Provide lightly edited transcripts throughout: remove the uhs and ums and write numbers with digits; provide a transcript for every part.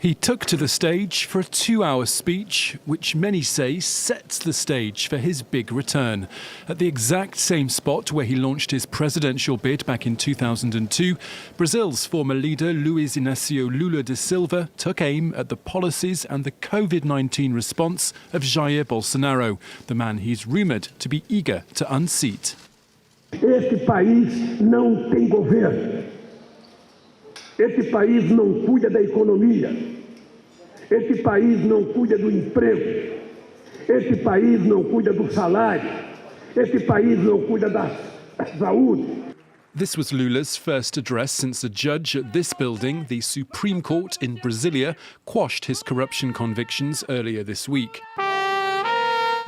He took to the stage for a 2-hour speech, which many say sets the stage for his big return. At the exact same spot where he launched his presidential bid back in 2002, Brazil's former leader Luiz Inácio Lula da Silva took aim at the policies and the COVID-19 response of Jair Bolsonaro, the man he's rumoured to be eager to unseat. Este país não tem governo. Este país não cuida da economia. Este país não cuida do emprego. Este país não cuida do salário. Este país não cuida da saúde. This was Lula's first address since a judge at this building, the Supreme Court in Brasilia, quashed his corruption convictions earlier this week.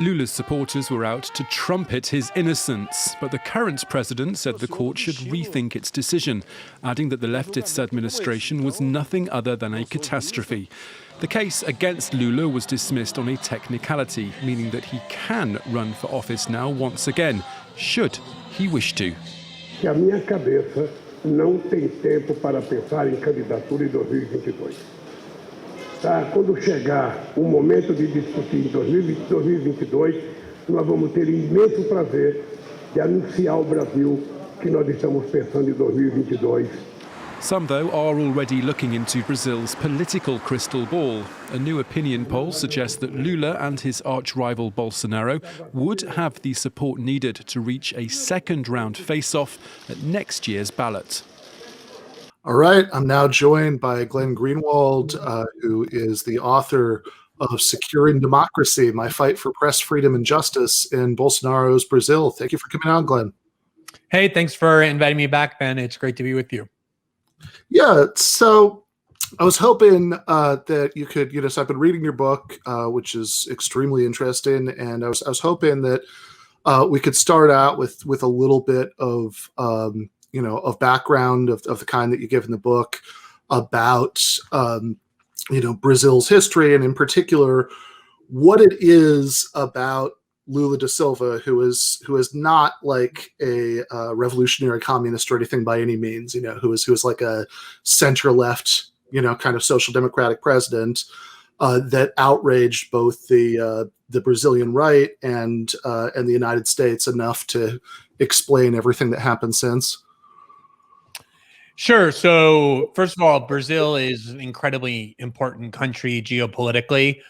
Lula's supporters were out to trumpet his innocence, but the current president said the court should rethink its decision, adding that the leftist administration was nothing other than a catastrophe. The case against Lula was dismissed on a technicality, meaning that he can run for office now once again, should he wish to. Que a minha cabeça não tem tempo para pensar em candidatura em 2022. Quando chegar o momento de discutir em 2022, nós vamos ter imenso prazer de anunciar ao Brasil que nós estamos pensando em 2022. Some, though, are already looking into Brazil's political crystal ball. A new opinion poll suggests that Lula and his arch-rival Bolsonaro would have the support needed to reach a second-round face-off at next year's ballot. All right, I'm now joined by Glenn Greenwald, who is the author of Securing Democracy, My Fight for Press Freedom and Justice in Bolsonaro's Brazil. Thank you for coming on, Glenn. Hey, thanks for inviting me back, Ben. It's great to be with you. Yeah, so I was hoping that you could, so I've been reading your book, which is extremely interesting, and I was hoping that we could start out with a little bit of of background of the kind that you give in the book about, Brazil's history, and in particular, what it is about Lula da Silva, who is not like a revolutionary communist or anything by any means, who is like a center left, kind of social democratic president that outraged both the Brazilian right and the United States enough to explain everything that happened since. Sure. So first of all, Brazil is an incredibly important country geopolitically.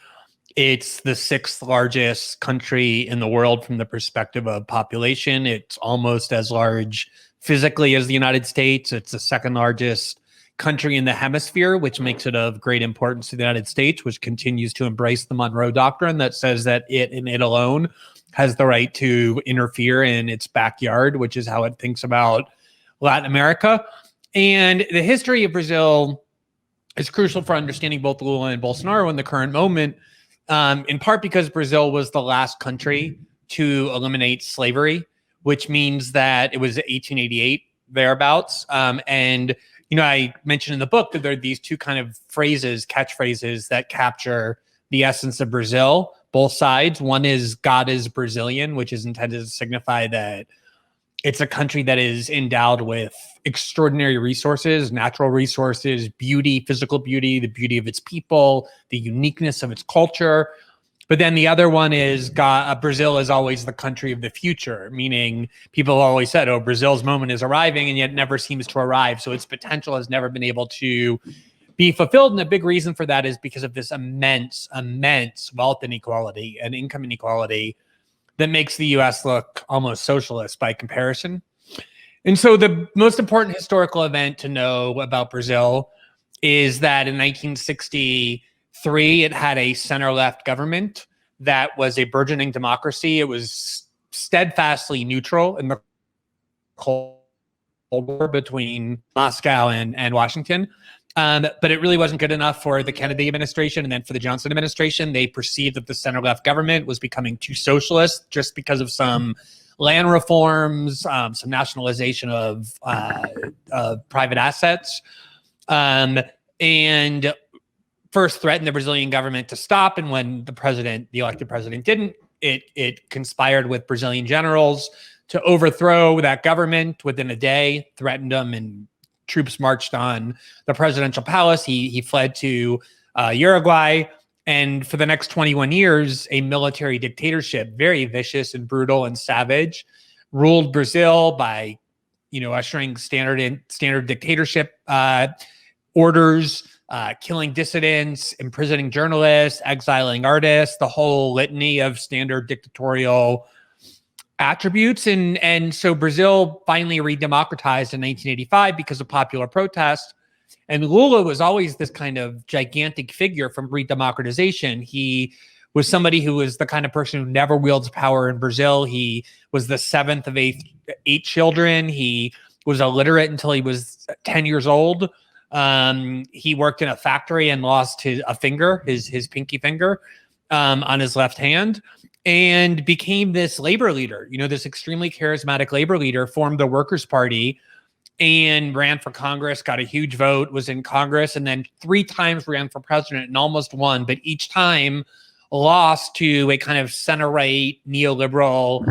It's the 6th largest country in the world from the perspective of population. It's almost as large physically as the United States. It's the 2nd largest country in the hemisphere, which makes it of great importance to the United States, which continues to embrace the Monroe Doctrine that says that it and it alone has the right to interfere in its backyard, which is how it thinks about Latin America. And the history of Brazil is crucial for understanding both Lula and Bolsonaro in the current moment, in part because Brazil was the last country to eliminate slavery, which means that it was 1888 thereabouts. And I mentioned in the book that there are these two kind of catchphrases that capture the essence of Brazil, both sides. One is God is Brazilian, which is intended to signify that it's a country that is endowed with extraordinary resources, natural resources, beauty, physical beauty, the beauty of its people, the uniqueness of its culture. But then the other one is Brazil is always the country of the future, meaning people always said, oh, Brazil's moment is arriving, and yet it never seems to arrive. So its potential has never been able to be fulfilled. And a big reason for that is because of this immense wealth inequality and income inequality that makes the U.S. look almost socialist by comparison. And so the most important historical event to know about Brazil is that in 1963, it had a center-left government that was a burgeoning democracy. It was steadfastly neutral in the Cold War between Moscow and Washington. But it really wasn't good enough for the Kennedy administration and then for the Johnson administration. They perceived that the center-left government was becoming too socialist just because of some land reforms, some nationalization of private assets, and first threatened the Brazilian government to stop. And when the elected president didn't, it conspired with Brazilian generals to overthrow that government within a day, threatened them, and troops marched on the presidential palace. He fled to Uruguay. And for the next 21 years, a military dictatorship, very vicious and brutal and savage, ruled Brazil by, ushering standard dictatorship orders, killing dissidents, imprisoning journalists, exiling artists, the whole litany of standard dictatorial attributes. And so Brazil finally redemocratized in 1985 because of popular protest. And Lula was always this kind of gigantic figure from redemocratization. He was somebody who was the kind of person who never wields power in Brazil. He was the seventh of eight children. He was illiterate until he was 10 years old. He worked in a factory and lost his pinky finger on his left hand, and became this labor leader, this extremely charismatic labor leader, formed the Workers' Party and ran for Congress, got a huge vote, was in Congress, and then 3 times ran for president and almost won, but each time lost to a kind of center-right neoliberal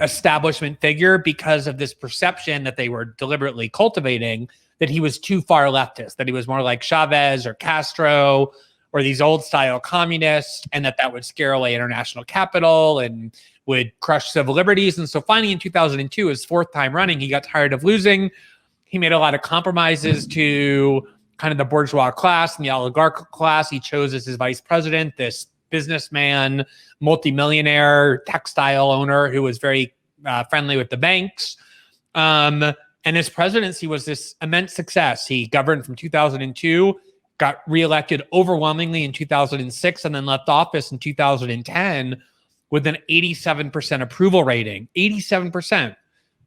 establishment figure because of this perception that they were deliberately cultivating that he was too far leftist, that he was more like Chavez or Castro or these old-style communists, and that would scare away international capital and would crush civil liberties. And so finally in 2002, his 4th time running, he got tired of losing. He made a lot of compromises to kind of the bourgeois class and the oligarchical class. He chose as his vice president this businessman, multimillionaire, textile owner who was very friendly with the banks. And his presidency was this immense success. He governed from 2002, got reelected overwhelmingly in 2006, and then left office in 2010 with an 87% approval rating. 87%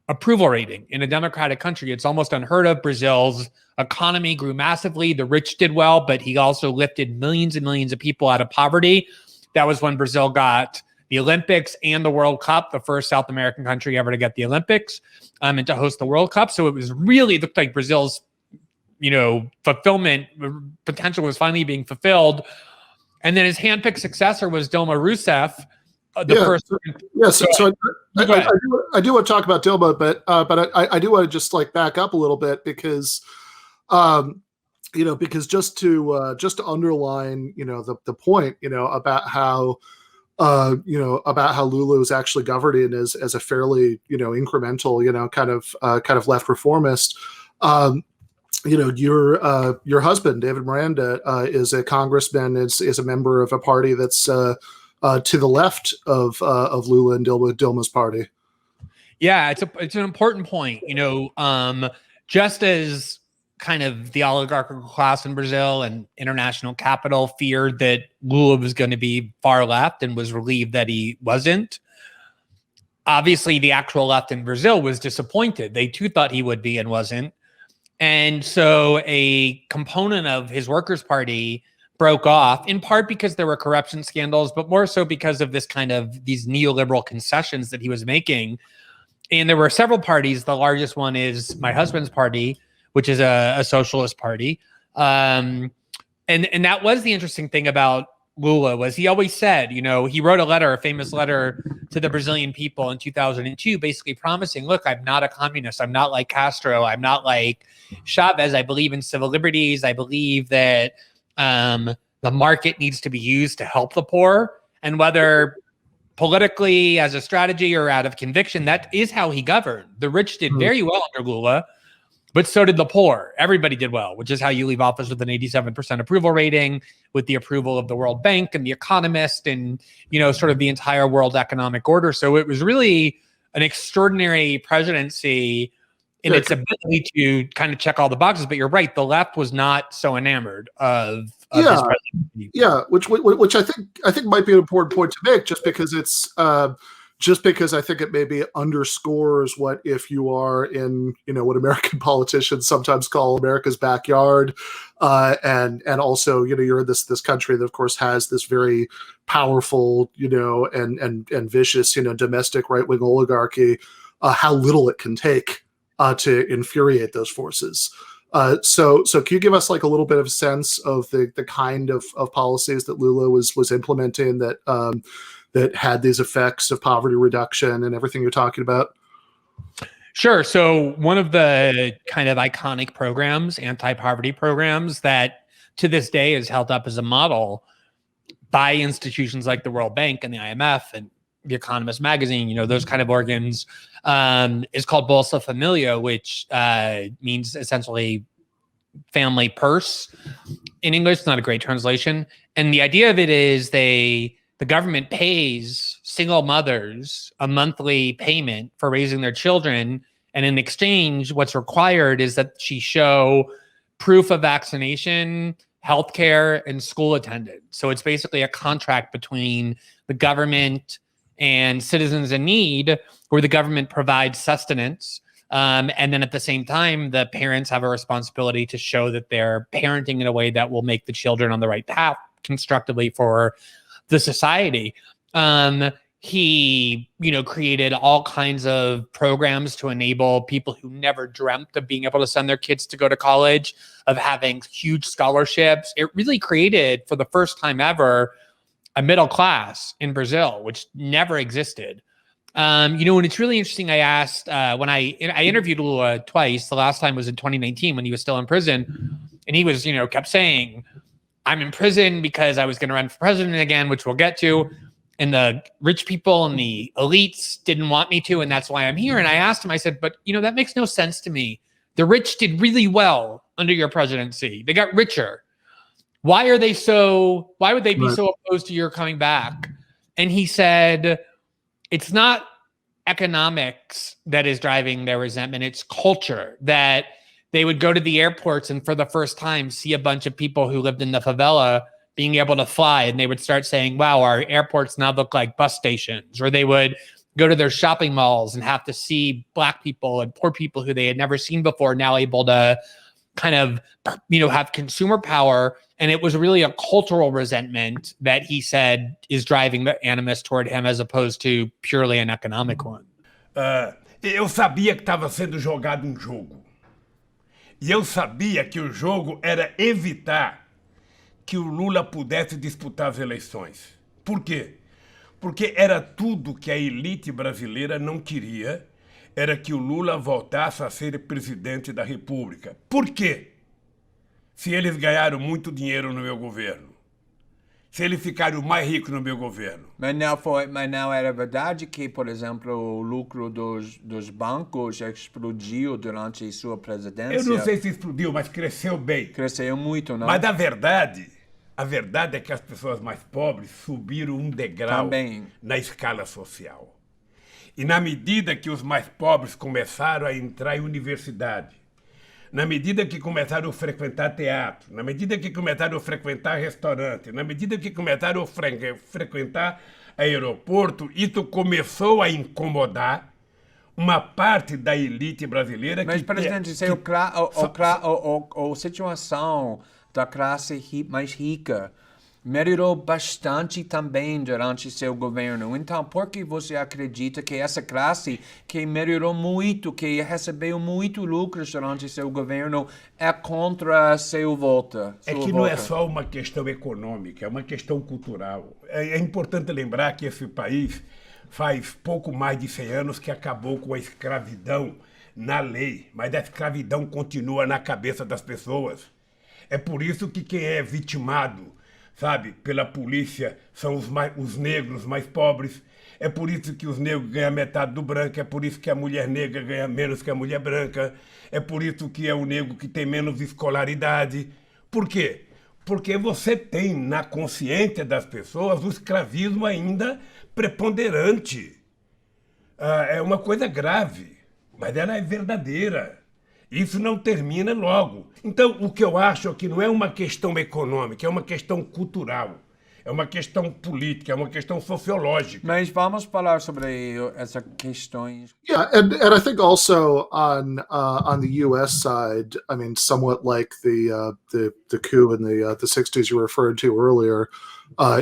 approval rating in a democratic country. It's almost unheard of. Brazil's economy grew massively. The rich did well, but he also lifted millions and millions of people out of poverty. That was when Brazil got the Olympics and the World Cup, the first South American country ever to get the Olympics and to host the World Cup. So it was really looked like Brazil's, fulfillment potential was finally being fulfilled. And then his handpicked successor was Dilma Rousseff. I do want to talk about Dilma, but I do want to just back up a little bit because just to underline the point about how Lula was actually governing as a fairly incremental kind of left reformist. Your husband David Miranda is a congressman, is a member of a party that's to the left of Lula and Dilma's party. Yeah, it's an important point. Just as kind of the oligarchical class in Brazil and international capital feared that Lula was going to be far left and was relieved that he wasn't. Obviously, the actual left in Brazil was disappointed. They too thought he would be and wasn't. And so a component of his Workers' Party broke off, in part because there were corruption scandals, but more so because of this kind of these neoliberal concessions that he was making. And there were several parties. The largest one is my husband's party, which is a socialist party. And that was the interesting thing about Lula, was he always said, he wrote a famous letter to the Brazilian people in 2002, basically promising, look, I'm not a communist. I'm not like Castro. I'm not like Chavez. I believe in civil liberties. I believe that the market needs to be used to help the poor. And whether politically as a strategy or out of conviction, that is how he governed. The rich did very well under Lula, but so did the poor. Everybody did well, which is how you leave office with an 87% approval rating, with the approval of the World Bank and the Economist and, sort of the entire world economic order. So it was really an extraordinary presidency in its ability to kind of check all the boxes. But you're right, the left was not so enamored of his presidency. Yeah, which I think might be an important point to make, just because it's just because I think it maybe underscores what, if you are in, what American politicians sometimes call America's backyard, and also, you're in this country that of course has this very powerful, and vicious, domestic right-wing oligarchy, how little it can take to infuriate those forces. So can you give us a little bit of a sense of the kind of policies that Lula was implementing that had these effects of poverty reduction and everything you're talking about? Sure. So one of the kind of iconic programs, anti-poverty programs that to this day is held up as a model by institutions like the World Bank and the IMF and The Economist magazine, you know, those kind of organs, is called Bolsa Familia, which means essentially family purse in English. It's not a great translation. And the idea of it is the government pays single mothers a monthly payment for raising their children. And in exchange, what's required is that she show proof of vaccination, healthcare, and school attendance. So it's basically a contract between the government and citizens in need, where the government provides sustenance. And then at the same time, the parents have a responsibility to show that they're parenting in a way that will make the children on the right path constructively for the society. He, you know, created all kinds of programs to enable people who never dreamt of being able to send their kids to go to college, of having huge scholarships. It really created, for the first time ever, a middle class in Brazil, which never existed. You know, and it's really interesting. I asked when I interviewed Lula twice. The last time was in 2019 when he was still in prison, and he was, you know, kept saying, "I'm in prison because I was going to run for president again," which we'll get to. And the rich people and the elites didn't want me to, and that's why I'm here. And I asked him, I said, "But you know, that makes no sense to me. The rich did really well under your presidency. They got richer. Why would they be so opposed to your coming back?" And he said, "It's not economics that is driving their resentment. It's culture, that they would go to the airports and for the first time see a bunch of people who lived in the favela being able to fly. And they would start saying, wow, our airports now look like bus stations." Or they would go to their shopping malls and have to see Black people and poor people who they had never seen before, now able to kind of, you know, have consumer power. And it was really a cultural resentment that he said is driving the animus toward him, as opposed to purely an economic one. Eu sabia que estava sendo jogado um jogo. E eu sabia que o jogo era evitar que o Lula pudesse disputar as eleições. Por quê? Porque era tudo que a elite brasileira não queria, era que o Lula voltasse a ser presidente da República. Por quê? Se eles ganharam muito dinheiro no meu governo. Se eles ficaram mais ricos no meu governo. Mas não era verdade que, por exemplo, o lucro dos bancos explodiu durante sua presidência? Eu não sei se explodiu, mas cresceu bem. Cresceu muito, não? Mas a verdade é que as pessoas mais pobres subiram um degrau Também. Na escala social. E na medida que os mais pobres começaram a entrar em universidade, na medida que começaram a frequentar teatro, na medida que começaram a frequentar restaurante, na medida que começaram a frequentar aeroporto, isso começou a incomodar uma parte da elite brasileira. Mas, presidente, a situação da classe mais rica melhorou bastante também durante seu governo. Então, por que você acredita que essa classe que melhorou muito, que recebeu muito lucros durante seu governo, é contra seu voto? É que não é só uma questão econômica, é uma questão cultural. É importante lembrar que esse país faz pouco mais de 100 anos que acabou com a escravidão na lei, mas a escravidão continua na cabeça das pessoas. É por isso que quem é vitimado, sabe, pela polícia são os negros mais pobres. É por isso que os negros ganham metade do branco, é por isso que a mulher negra ganha menos que a mulher branca, é por isso que é o negro que tem menos escolaridade. Por quê? Porque você tem na consciência das pessoas o escravismo ainda preponderante. É uma coisa grave, mas ela é verdadeira. Isso não termina logo. Então, o que eu acho é que não é uma questão econômica, é uma questão cultural, é uma questão política, é uma questão sociológica. Mas vamos falar sobre essas questões. Yeah, and I think also on the U.S. side, I mean, somewhat like the coup in the 60s you referred to earlier,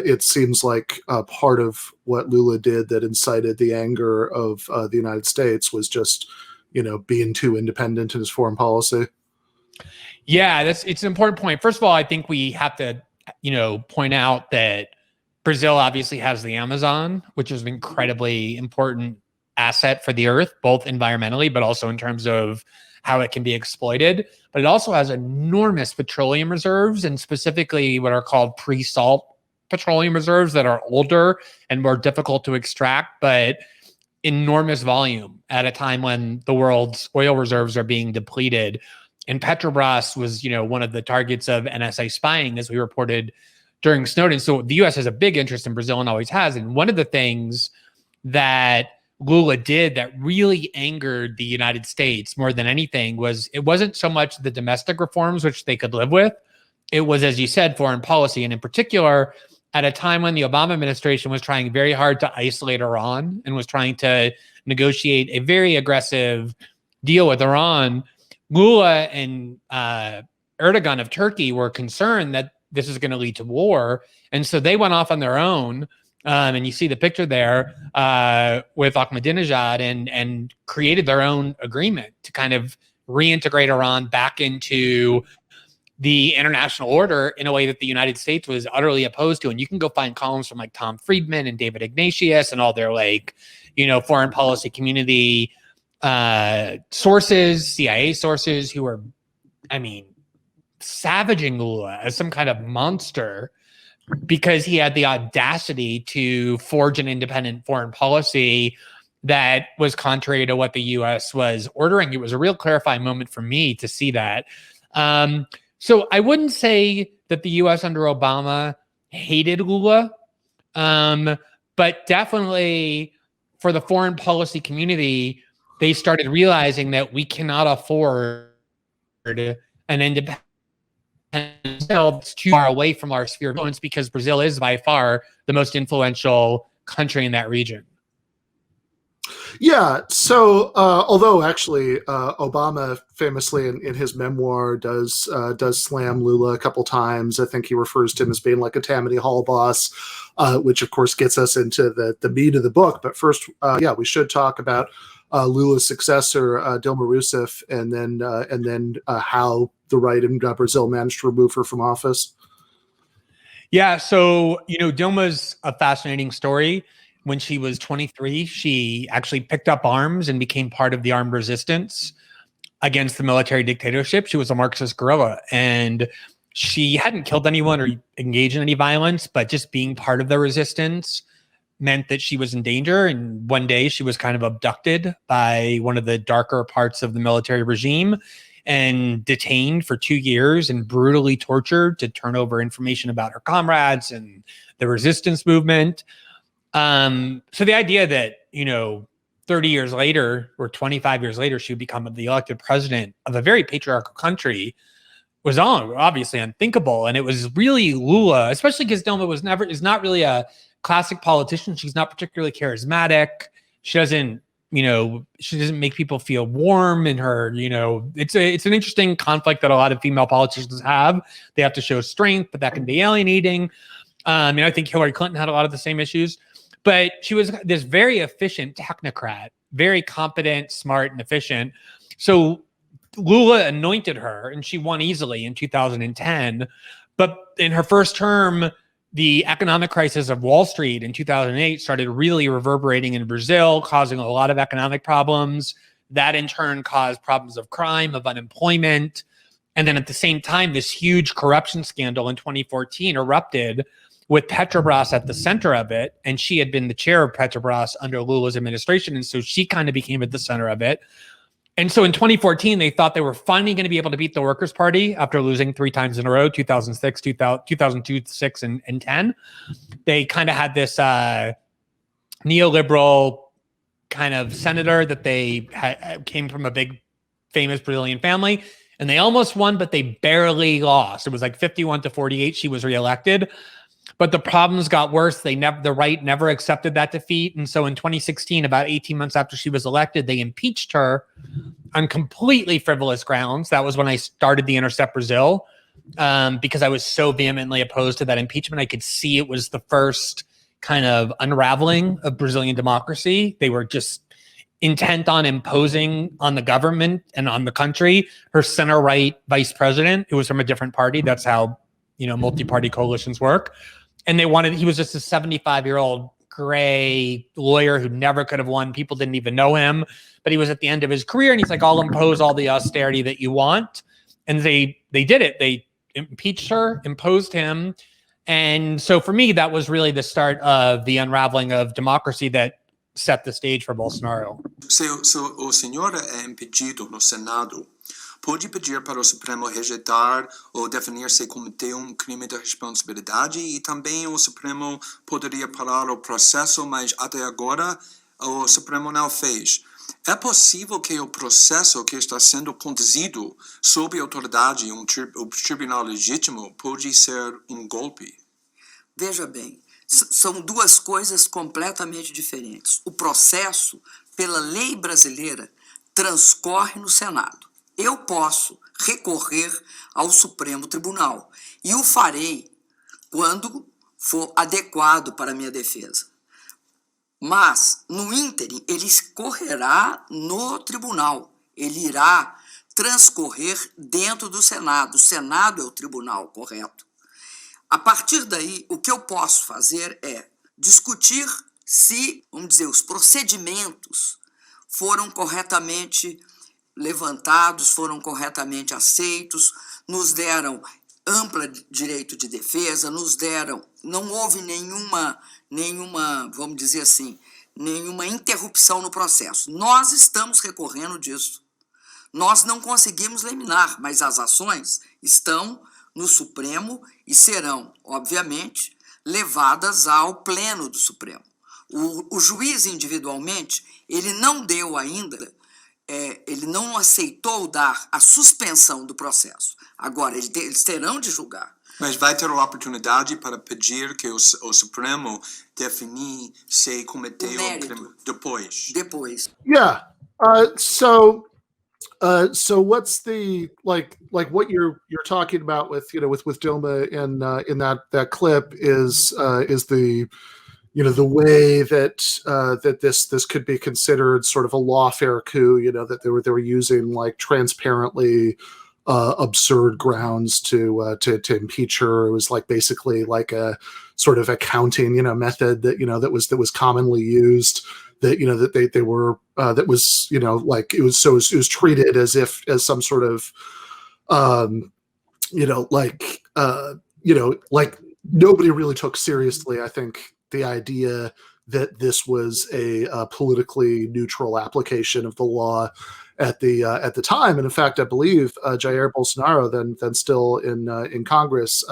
it seems like part of what Lula did that incited the anger of the United States was just, you know, being too independent in his foreign policy. Yeah, it's an important point. First of all, I think we have to, you know, point out that Brazil obviously has the Amazon, which is an incredibly important asset for the earth, both environmentally, but also in terms of how it can be exploited. But it also has enormous petroleum reserves, and specifically what are called pre-salt petroleum reserves that are older and more difficult to extract, but enormous volume at a time when the world's oil reserves are being depleted. And Petrobras was, one of the targets of NSA spying, as we reported during Snowden. So the U.S. has a big interest in Brazil and always has. And one of the things that Lula did that really angered the United States more than anything was it wasn't so much the domestic reforms, which they could live with. It was, as you said, foreign policy. And in particular, at a time when the Obama administration was trying very hard to isolate Iran and was trying to negotiate a very aggressive deal with Iran, Lula and Erdogan of Turkey were concerned that this is going to lead to war. And so they went off on their own. And you see the picture there with Ahmadinejad and created their own agreement to kind of reintegrate Iran back into the international order in a way that the United States was utterly opposed to. And you can go find columns from like Tom Friedman and David Ignatius and all their foreign policy community sources, CIA sources who are, savaging Lula as some kind of monster because he had the audacity to forge an independent foreign policy that was contrary to what the U.S. was ordering. It was a real clarifying moment for me to see that. So I wouldn't say that the U.S. under Obama hated Lula, but definitely for the foreign policy community, they started realizing that we cannot afford an independent that's too far away from our sphere of influence because Brazil is by far the most influential country in that region. Yeah. So, although actually Obama famously in his memoir does slam Lula a couple times. I think he refers to him as being like a Tammany Hall boss, which of course gets us into the meat of the book. But first, we should talk about Lula's successor, Dilma Rousseff, and then how the right in Brazil managed to remove her from office. Yeah. So, Dilma's a fascinating story. When she was 23, she actually picked up arms and became part of the armed resistance against the military dictatorship. She was a Marxist guerrilla, and she hadn't killed anyone or engaged in any violence, but just being part of the resistance meant that she was in danger. And one day she was kind of abducted by one of the darker parts of the military regime and detained for 2 years and brutally tortured to turn over information about her comrades and the resistance movement. So the idea that, 30 years later or 25 years later, she would become the elected president of a very patriarchal country was obviously unthinkable. And it was really Lula, especially because Dilma is not really a classic politician. She's not particularly charismatic. She doesn't make people feel warm in her, it's an interesting conflict that a lot of female politicians have. They have to show strength, but that can be alienating. I think Hillary Clinton had a lot of the same issues. But she was this very efficient technocrat, very competent, smart, and efficient. So Lula anointed her, and she won easily in 2010. But in her first term, the economic crisis of Wall Street in 2008 started really reverberating in Brazil, causing a lot of economic problems. That in turn caused problems of crime, of unemployment. And then at the same time, this huge corruption scandal in 2014 erupted with Petrobras at the center of it. And she had been the chair of Petrobras under Lula's administration. And so she kind of became at the center of it. And so in 2014, they thought they were finally going to be able to beat the Workers' Party after losing 3 times in a row, 2006, 2002, 6, and 10. They kind of had this neoliberal kind of senator that they came from a big, famous Brazilian family. And they almost won, but they barely lost. It was like 51-48. She was reelected. But the problems got worse. The right never accepted that defeat. And so in 2016, about 18 months after she was elected, they impeached her on completely frivolous grounds. That was when I started The Intercept Brazil, because I was so vehemently opposed to that impeachment. I could see it was the first kind of unraveling of Brazilian democracy. They were just intent on imposing on the government and on the country her center-right vice president, who was from a different party. That's how, multi-party coalitions work. And he was just a 75-year-old gray lawyer who never could have won. People didn't even know him, but he was at the end of his career, and he's like, I'll impose all the austerity that you want. And they did it. They impeached her, imposed him. And so for me, that was really the start of the unraveling of democracy that set the stage for Bolsonaro. Se o senhor é impedido no Senado, pode pedir para o Supremo rejeitar ou definir se cometeu crime de responsabilidade, e também o Supremo poderia parar o processo, mas até agora o Supremo não fez. É possível que o processo que está sendo conduzido sob a autoridade de um tribunal legítimo pode ser um golpe? Veja bem, são duas coisas completamente diferentes. O processo, pela lei brasileira, transcorre no Senado. Eu posso recorrer ao Supremo Tribunal e o farei quando for adequado para a minha defesa. Mas, no ínterim, ele correrá no tribunal. Ele irá transcorrer dentro do Senado. O Senado é o tribunal, correto? A partir daí, o que eu posso fazer é discutir se, vamos dizer, os procedimentos foram corretamente levantados, foram corretamente aceitos, nos deram amplo direito de defesa, não houve nenhuma, vamos dizer assim, nenhuma interrupção no processo. Nós estamos recorrendo disso. Nós não conseguimos liminar, mas as ações estão no Supremo e serão, obviamente, levadas ao pleno do Supremo. O juiz individualmente, ele não deu ainda, ele não aceitou dar a suspensão do processo. Agora, eles terão de julgar. Mas vai ter a oportunidade para pedir que o Supremo definir se cometeu o crime depois. Yeah. So what's the like what you're talking about with with Dilma in that clip is the the way that this could be considered sort of a lawfare coup, that they were using like transparently absurd grounds to impeach her. It was like basically like a sort of accounting method that was commonly used, that they were that was like it was treated as some sort of like nobody really took seriously, I think, the idea that this was a politically neutral application of the law at the time. And in fact, I believe Jair Bolsonaro, then still in Congress,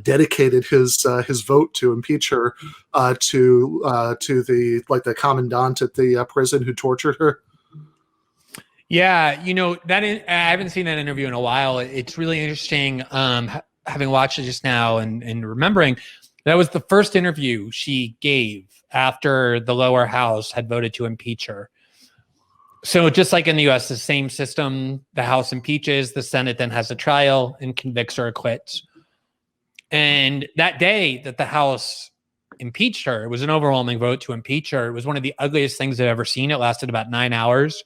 dedicated his vote to impeach her to the commandant at the prison who tortured her. Yeah, I haven't seen that interview in a while. It's really interesting, having watched it just now and remembering that was the first interview she gave after the lower house had voted to impeach her. So just like in the US, the same system, the House impeaches, the Senate then has a trial and convicts or acquits. And that day that the House impeached her, it was an overwhelming vote to impeach her. It was one of the ugliest things I've ever seen. It lasted about 9 hours.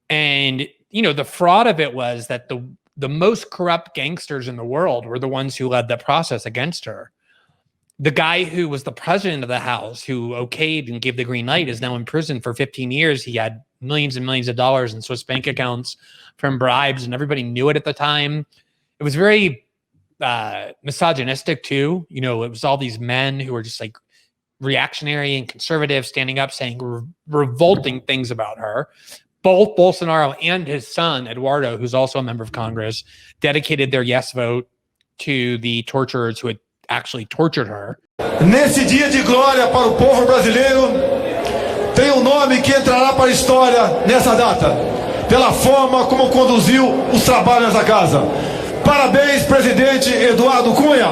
And, the fraud of it was that the most corrupt gangsters in the world were the ones who led the process against her. The guy who was the president of the House, who okayed and gave the green light, is now in prison for 15 years. He had millions and millions of dollars in Swiss bank accounts from bribes, and everybody knew it at the time. It was very misogynistic too. It was all these men who were just like reactionary and conservative, standing up saying revolting things about her. Both Bolsonaro and his son, Eduardo, who's also a member of Congress, dedicated their yes vote to the torturers who had actually tortured her. Nesse dia de glória para o povo brasileiro, tem um nome que entrará para a história nessa data, pela forma como conduziu os trabalhos da casa. Parabéns, presidente Eduardo Cunha.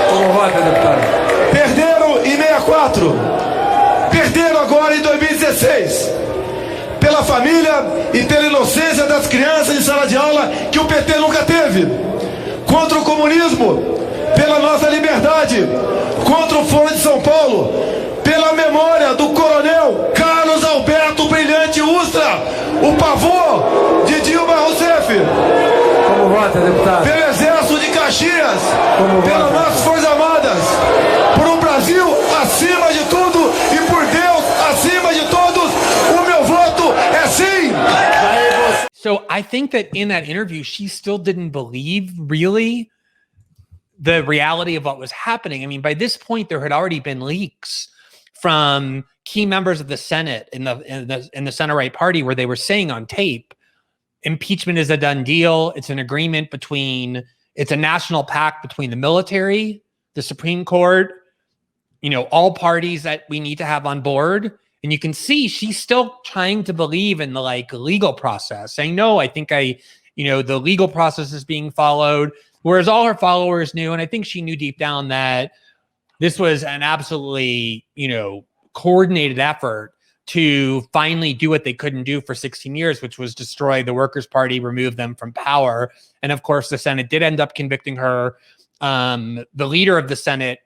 Como vota, deputado? Perderam em 64. Perderam agora em 2016. Pela família e pela inocência das crianças em sala de aula que o PT nunca teve. Contra o comunismo, pela nossa liberdade. Contra o Foro de São Paulo, pela memória do coronel Carlos Alberto Brilhante Ustra, o pavor de Dilma Rousseff. Como Como vota, deputado? Pelo Exército de Caxias, pelas nossas Forças Armadas, por um Brasil acima de tudo e por Deus acima de todos, o meu voto é sim! So I think that in that interview, she still didn't believe really the reality of what was happening. I mean, by this point, there had already been leaks from key members of the Senate in the center-right party where they were saying on tape, impeachment is a done deal. It's an agreement it's a national pact between the military, the Supreme Court, all parties that we need to have on board. And you can see she's still trying to believe in the legal process, saying, no, I think the legal process is being followed. Whereas all her followers knew, and I think she knew deep down that this was an absolutely, coordinated effort to finally do what they couldn't do for 16 years, which was destroy the Workers' Party, remove them from power. And of course, the Senate did end up convicting her. The leader of the Senate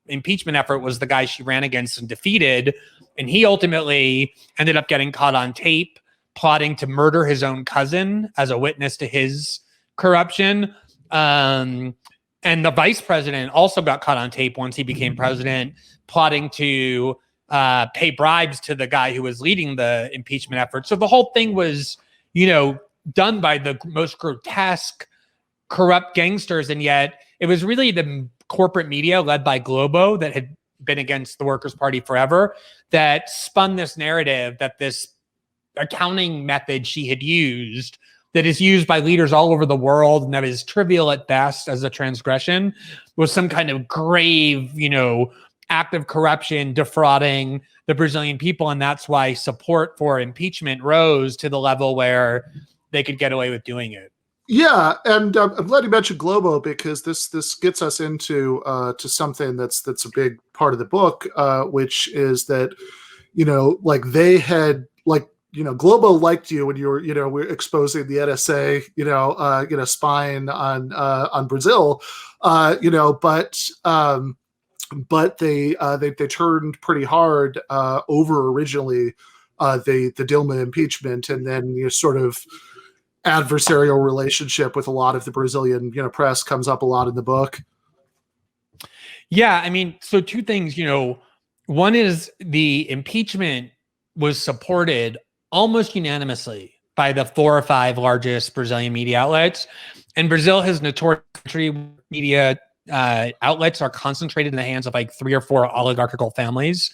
impeachment effort was the guy she ran against and defeated. And he ultimately ended up getting caught on tape, plotting to murder his own cousin as a witness to his corruption. And the vice president also got caught on tape once he became president, plotting to pay bribes to the guy who was leading the impeachment effort. So the whole thing was, done by the most grotesque, corrupt gangsters. And yet it was really the corporate media led by Globo that had been against the Workers' Party forever that spun this narrative that this accounting method she had used that is used by leaders all over the world and that is trivial at best as a transgression was some kind of grave, act of corruption, defrauding the Brazilian people. And that's why support for impeachment rose to the level where they could get away with doing it. Yeah, and I'm glad you mentioned Globo because this gets us into to something that's a big part of the book, which is that they had Globo liked you when you were exposing the NSA spying on Brazil, but they turned pretty hard over originally the Dilma impeachment, and then sort of adversarial relationship with a lot of the Brazilian press comes up a lot in the book. Yeah, I mean, so two things. One is the impeachment was supported almost unanimously by the 4 or 5 largest Brazilian media outlets, and Brazil has notorious media outlets are concentrated in the hands of 3 or 4 oligarchical families.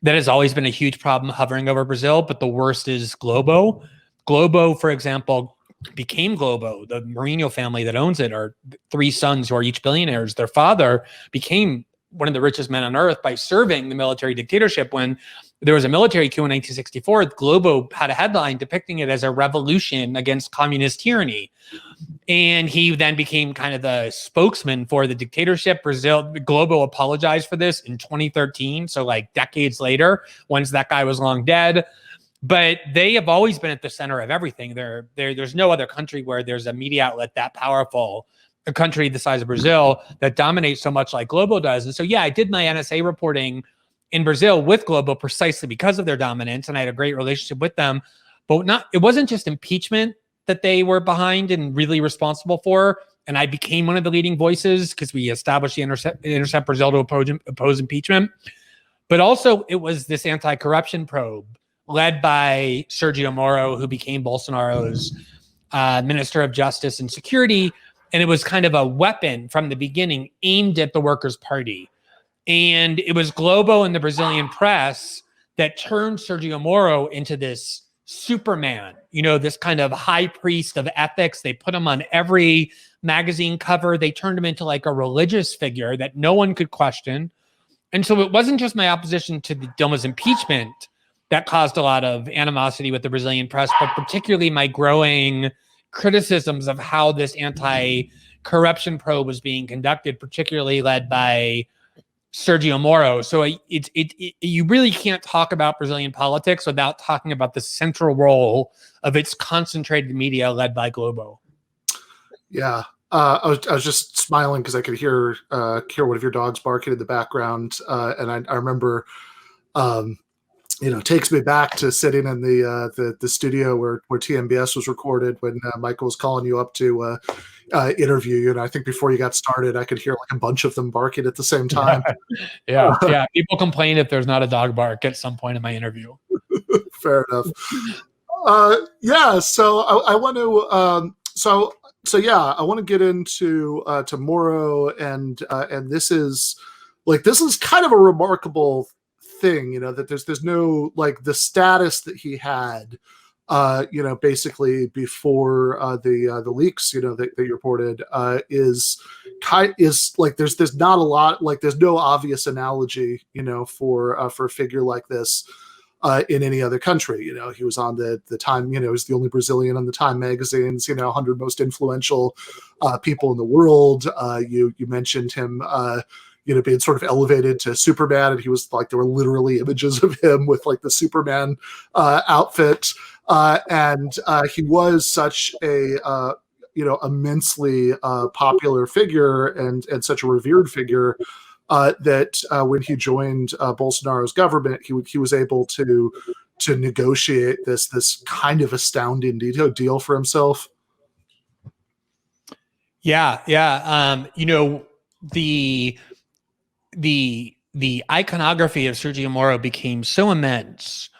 That has always been a huge problem hovering over Brazil, but the worst is Globo. Globo, for example, became Globo. The Mourinho family that owns it are 3 sons who are each billionaires. Their father became one of the richest men on earth by serving the military dictatorship. When there was a military coup in 1964, Globo had a headline depicting it as a revolution against communist tyranny. And he then became kind of the spokesman for the dictatorship. Globo apologized for this in 2013. So decades later, once that guy was long dead. But they have always been at the center of everything. There's no other country where there's a media outlet that powerful, a country the size of Brazil that dominates so much like Globo does. And so, yeah, I did my NSA reporting in Brazil with Globo precisely because of their dominance, and I had a great relationship with them. But it wasn't just impeachment that they were behind and really responsible for. And I became one of the leading voices because we established the Intercept Brazil to oppose impeachment. But also it was this anti-corruption probe led by Sergio Moro, who became Bolsonaro's Minister of Justice and Security. And it was kind of a weapon from the beginning aimed at the Workers' Party. And it was Globo and the Brazilian press that turned Sergio Moro into this Superman, this kind of high priest of ethics. They put him on every magazine cover. They turned him into a religious figure that no one could question. And so it wasn't just my opposition to the Dilma's impeachment that caused a lot of animosity with the Brazilian press, but particularly my growing criticisms of how this anti-corruption probe was being conducted, particularly led by Sergio Moro. So you really can't talk about Brazilian politics without talking about the central role of its concentrated media led by Globo. Yeah. I was just smiling because I could hear one of your dogs barking in the background. And I remember takes me back to sitting in the studio where TMBS was recorded when Michael was calling you up to interview you. And I think before you got started, I could hear like a bunch of them barking at the same time. Yeah. People complain if there's not a dog bark at some point in my interview. Fair enough. So I want to I want to get into to Moro, and this is kind of a remarkable thing, that there's no like the status that he had, basically before the leaks, that you reported, is like there's not a lot, like there's no obvious analogy, for a figure like this. In any other country, he was on the Time, he was the only Brazilian on the Time magazine's, 100 most influential people in the world. You mentioned him, being sort of elevated to Superman, and he was like, there were literally images of him with like the Superman outfit, and he was such a immensely popular figure and such a revered figure. That when he joined Bolsonaro's government, he was able to negotiate this kind of astounding deal for himself. Yeah. The iconography of Sergio Moro became so immense.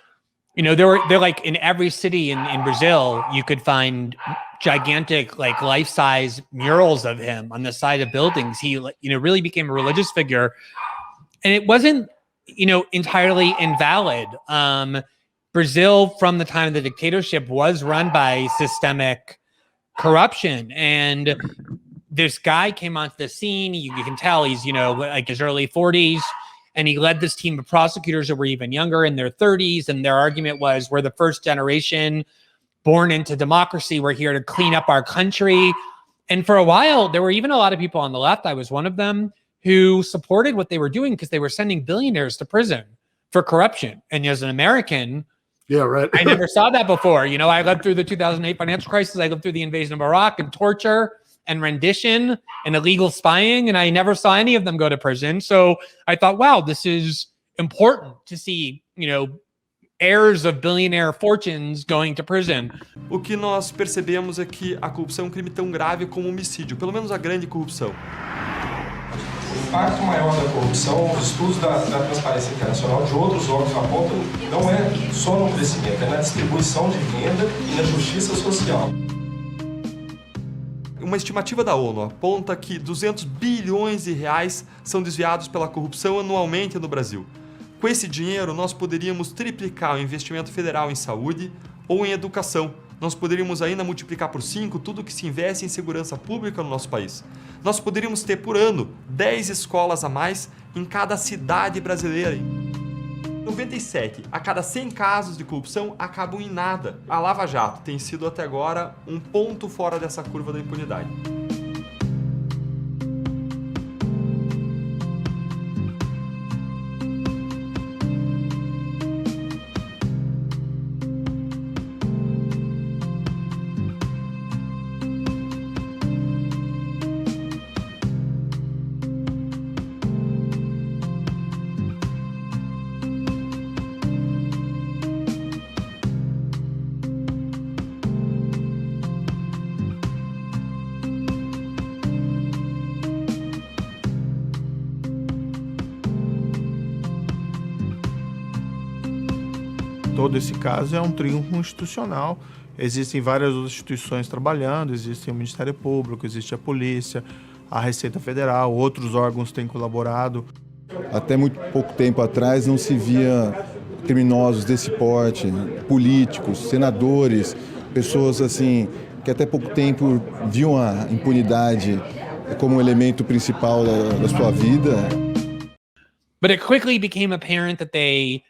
They're like in every city in Brazil, you could find gigantic, like life-size murals of him on the side of buildings. He, really became a religious figure, and it wasn't, entirely invalid. Brazil, from the time of the dictatorship, was run by systemic corruption, and this guy came onto the scene. You can tell he's, like his early 40s. And he led this team of prosecutors that were even younger, in their 30s. And their argument was, we're the first generation born into democracy. We're here to clean up our country. And for a while, there were even a lot of people on the left, I was one of them, who supported what they were doing because they were sending billionaires to prison for corruption. And as an American, yeah, right. I never saw that before. I lived through the 2008 financial crisis. I lived through the invasion of Iraq and torture and rendition and illegal spying, and I never saw any of them go to prison. So I thought, wow, this is important to see, heirs of billionaire fortunes going to prison. O que nós percebemos é que a corrupção é um crime tão grave como o homicídio, pelo menos a grande corrupção. O impacto maior da corrupção, os estudos da Transparência Internacional de outros órgãos apontam, não é só no crescimento, é na distribuição de renda e na justiça social. Uma estimativa da ONU aponta que 200 bilhões de reais são desviados pela corrupção anualmente no Brasil. Com esse dinheiro, nós poderíamos triplicar o investimento federal em saúde ou em educação. Nós poderíamos ainda multiplicar por 5 tudo que se investe em segurança pública no nosso país. Nós poderíamos ter por ano 10 escolas a mais em cada cidade brasileira. 97 a cada 100 casos de corrupção acabam em nada. A Lava Jato tem sido até agora um ponto fora dessa curva da impunidade. Todo esse caso é um triunfo institucional. Existem várias outras instituições trabalhando, existe o Ministério Público, existe a Polícia, a Receita Federal, outros órgãos têm colaborado. Até muito pouco tempo atrás não se via criminosos desse porte, políticos, senadores, pessoas assim que até pouco tempo viam a impunidade como um elemento principal da sua vida. But it quickly became apparent that they,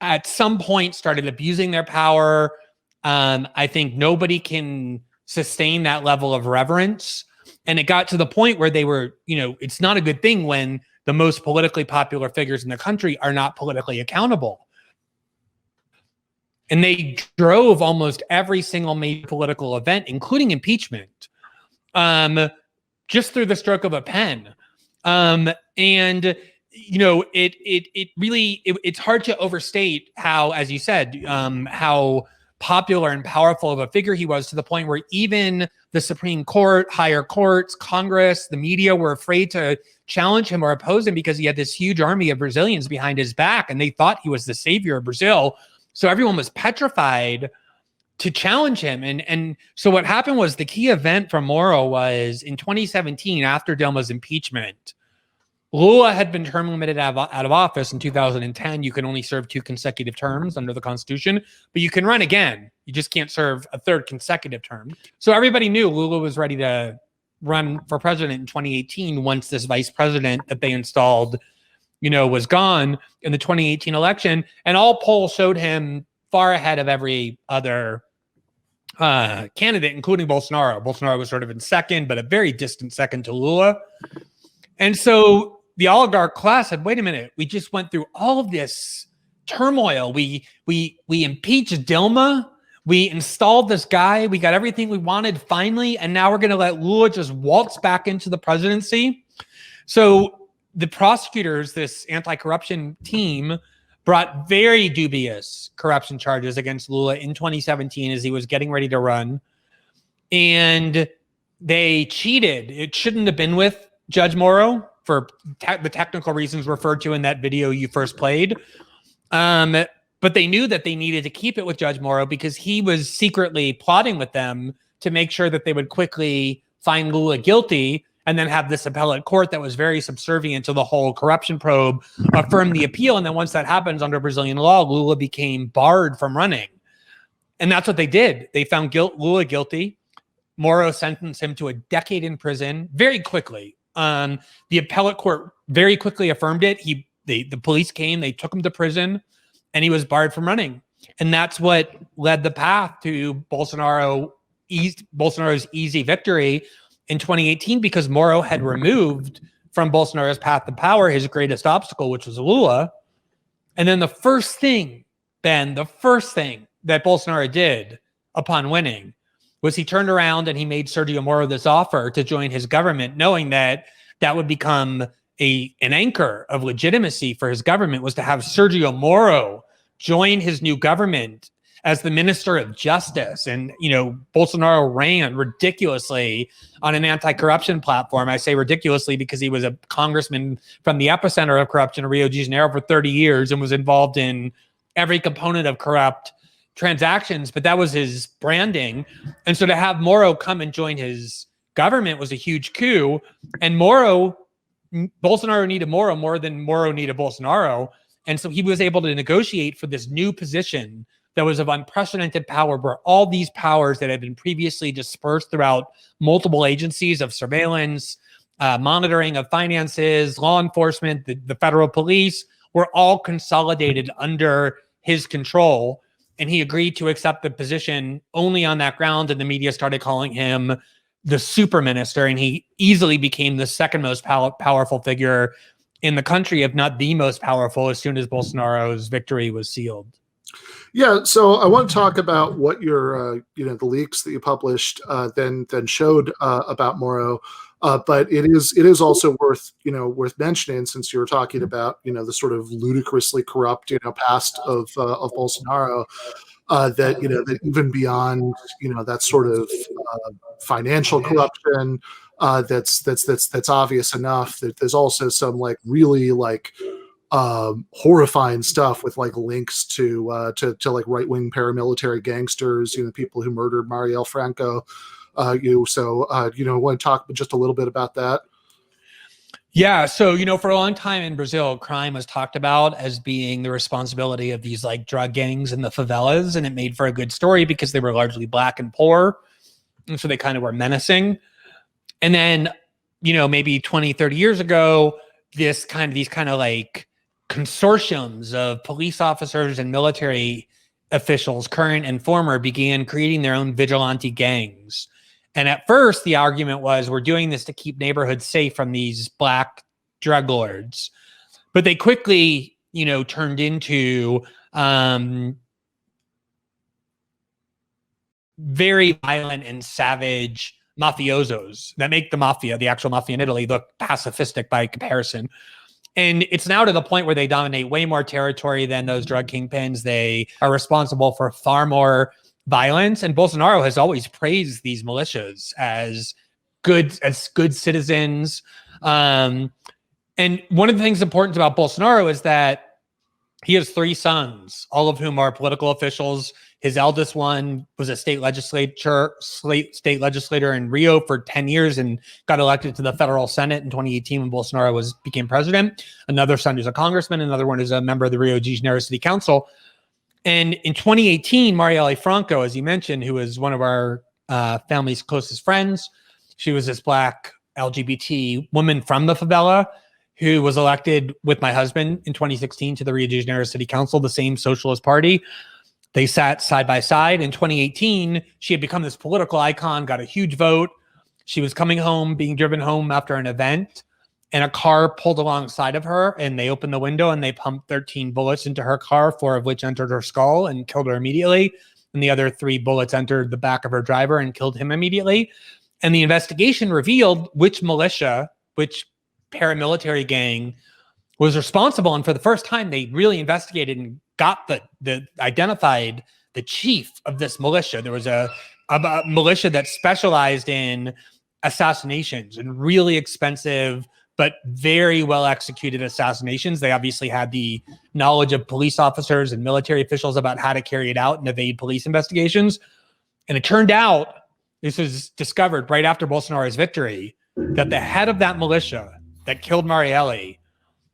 at some point, started abusing their power. I think nobody can sustain that level of reverence. And it got to the point where they were, it's not a good thing when the most politically popular figures in the country are not politically accountable. And they drove almost every single major political event, including impeachment, just through the stroke of a pen. And it's hard to overstate how, as you said, how popular and powerful of a figure he was, to the point where even the Supreme Court, higher courts, Congress, the media were afraid to challenge him or oppose him because he had this huge army of Brazilians behind his back, and they thought he was the savior of Brazil. So everyone was petrified to challenge him. And so what happened was, the key event for Moro was in 2017, after Dilma's impeachment. Lula had been term limited out of office in 2010. You can only serve 2 consecutive terms under the Constitution, but you can run again. You just can't serve a 3rd consecutive term. So everybody knew Lula was ready to run for president in 2018 once this vice president that they installed, was gone in the 2018 election. And all polls showed him far ahead of every other candidate, including Bolsonaro. Bolsonaro was sort of in second, but a very distant second to Lula. And so the oligarch class said, wait a minute, we just went through all of this turmoil. We impeached Dilma. We installed this guy. We got everything we wanted finally. And now we're going to let Lula just waltz back into the presidency. So the prosecutors, this anti-corruption team, brought very dubious corruption charges against Lula in 2017 as he was getting ready to run. And they cheated. It shouldn't have been with Judge Moro for the technical reasons referred to in that video you first played. But they knew that they needed to keep it with Judge Moro because he was secretly plotting with them to make sure that they would quickly find Lula guilty and then have this appellate court that was very subservient to the whole corruption probe affirm the appeal. And then once that happens under Brazilian law, Lula became barred from running. And that's what they did. They found Lula guilty. Moro sentenced him to a decade in prison very quickly. The appellate court very quickly affirmed it. The police came, they took him to prison, and he was barred from running. And that's what led the path to Bolsonaro's easy victory in 2018, because Moro had removed from Bolsonaro's path to power his greatest obstacle, which was Lula. And then the first thing that Bolsonaro did upon winning was he turned around and he made Sergio Moro this offer to join his government, knowing that that would become an anchor of legitimacy for his government, was to have Sergio Moro join his new government as the Minister of Justice. And, Bolsonaro ran ridiculously on an anti-corruption platform. I say ridiculously because he was a congressman from the epicenter of corruption in Rio de Janeiro for 30 years and was involved in every component of corrupt transactions, but that was his branding. And so to have Moro come and join his government was a huge coup. And Bolsonaro needed Moro more than Moro needed Bolsonaro. And so he was able to negotiate for this new position that was of unprecedented power, where all these powers that had been previously dispersed throughout multiple agencies of surveillance, monitoring of finances, law enforcement, the federal police, were all consolidated under his control. And he agreed to accept the position only on that ground. And the media started calling him the super minister. And he easily became the second most powerful figure in the country, if not the most powerful, as soon as Bolsonaro's victory was sealed. Yeah, so I want to talk about what your, the leaks that you published then showed about Moro. But it is also worth mentioning, since you were talking about the sort of ludicrously corrupt past of Bolsonaro, that even beyond that sort of financial corruption that's obvious enough, that there's also some really horrifying stuff with links to right-wing paramilitary gangsters, people who murdered Marielle Franco. Want to talk just a little bit about that? Yeah. So, for a long time in Brazil, crime was talked about as being the responsibility of these drug gangs in the favelas. And it made for a good story because they were largely black and poor. And so they kind of were menacing. And then, maybe 20, 30 years ago, these kind of consortiums of police officers and military officials, current and former, began creating their own vigilante gangs. And at first, the argument was, we're doing this to keep neighborhoods safe from these black drug lords. But they quickly, turned into very violent and savage mafiosos that make the actual mafia in Italy, look pacifistic by comparison. And it's now to the point where they dominate way more territory than those drug kingpins. They are responsible for far more violence. And Bolsonaro has always praised these militias as good citizens. And one of the things important about Bolsonaro is that he has 3 sons, all of whom are political officials. His eldest one was a state legislator in Rio for 10 years and got elected to the federal Senate in 2018 when Bolsonaro became president. Another son is a congressman. Another one is a member of the Rio de Janeiro City Council. And in 2018, Marielle Franco, as you mentioned, who is one of our family's closest friends, she was this Black LGBT woman from the favela who was elected with my husband in 2016 to the Rio de Janeiro City Council, the same socialist party. They sat side by side. In 2018, she had become this political icon, got a huge vote. She was coming home, being driven home after an event, and a car pulled alongside of her, and they opened the window and they pumped 13 bullets into her car, 4 of which entered her skull and killed her immediately. And the other 3 bullets entered the back of her driver and killed him immediately. And the investigation revealed which militia, which paramilitary gang was responsible. And for the first time, they really investigated and got identified the chief of this militia. There was a militia that specialized in assassinations and really expensive, but very well executed assassinations. They obviously had the knowledge of police officers and military officials about how to carry it out and evade police investigations. And it turned out, this was discovered right after Bolsonaro's victory, that the head of that militia that killed Marielle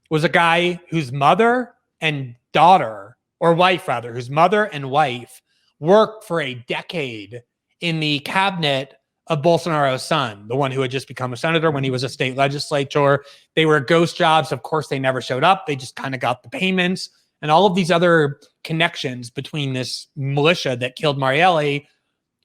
was a guy whose mother and daughter, or wife rather, whose mother and wife worked for a decade in the cabinet of Bolsonaro's son, the one who had just become a senator when he was a state legislator. They were ghost jobs. Of course, they never showed up. They just kind of got the payments, and all of these other connections between this militia that killed Marielle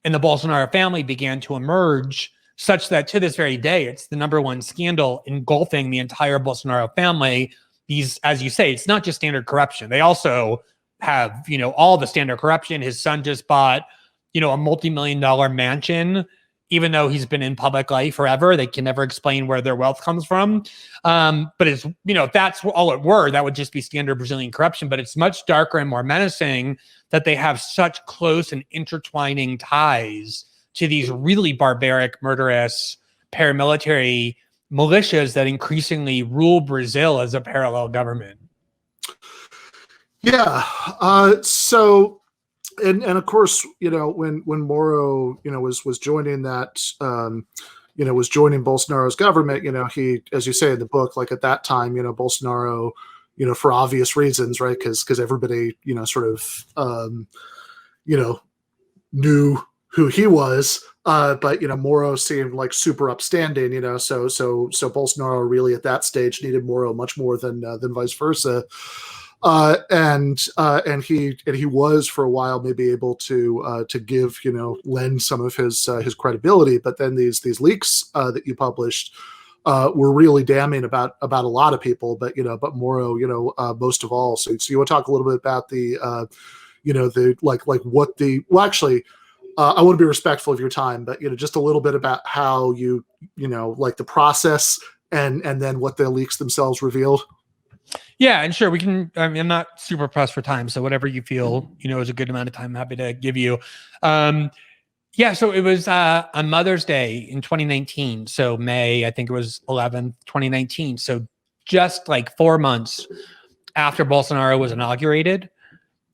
and the Bolsonaro family began to emerge, such that to this very day, it's the #1 scandal engulfing the entire Bolsonaro family. These, as you say, it's not just standard corruption. They also have, all the standard corruption. His son just bought, a multi-million-dollar mansion, even though he's been in public life forever. They can never explain where their wealth comes from. But it's, if that's all it were, that would just be standard Brazilian corruption. But it's much darker and more menacing that they have such close and intertwining ties to these really barbaric, murderous paramilitary militias that increasingly rule Brazil as a parallel government. Yeah. So, and of course, when Moro, was joining that, was joining Bolsonaro's government, he, as you say in the book, like at that time, Bolsonaro, for obvious reasons, right? Because everybody, sort of, knew who he was. But Moro seemed like super upstanding, so Bolsonaro really at that stage needed Moro much more than vice versa. And he was for a while maybe able to give, lend some of his credibility, but then these leaks that you published were really damning about a lot of people, but Moro, most of all. So you want to talk a little bit about the I want to be respectful of your time, but just a little bit about how you the process and then what the leaks themselves revealed. Yeah, and sure, we can. I mean, I'm not super pressed for time, so whatever you feel is a good amount of time, I'm happy to give you. Yeah, so it was on Mother's Day in 2019. So May, I think it was 11th, 2019. So just like 4 months after Bolsonaro was inaugurated,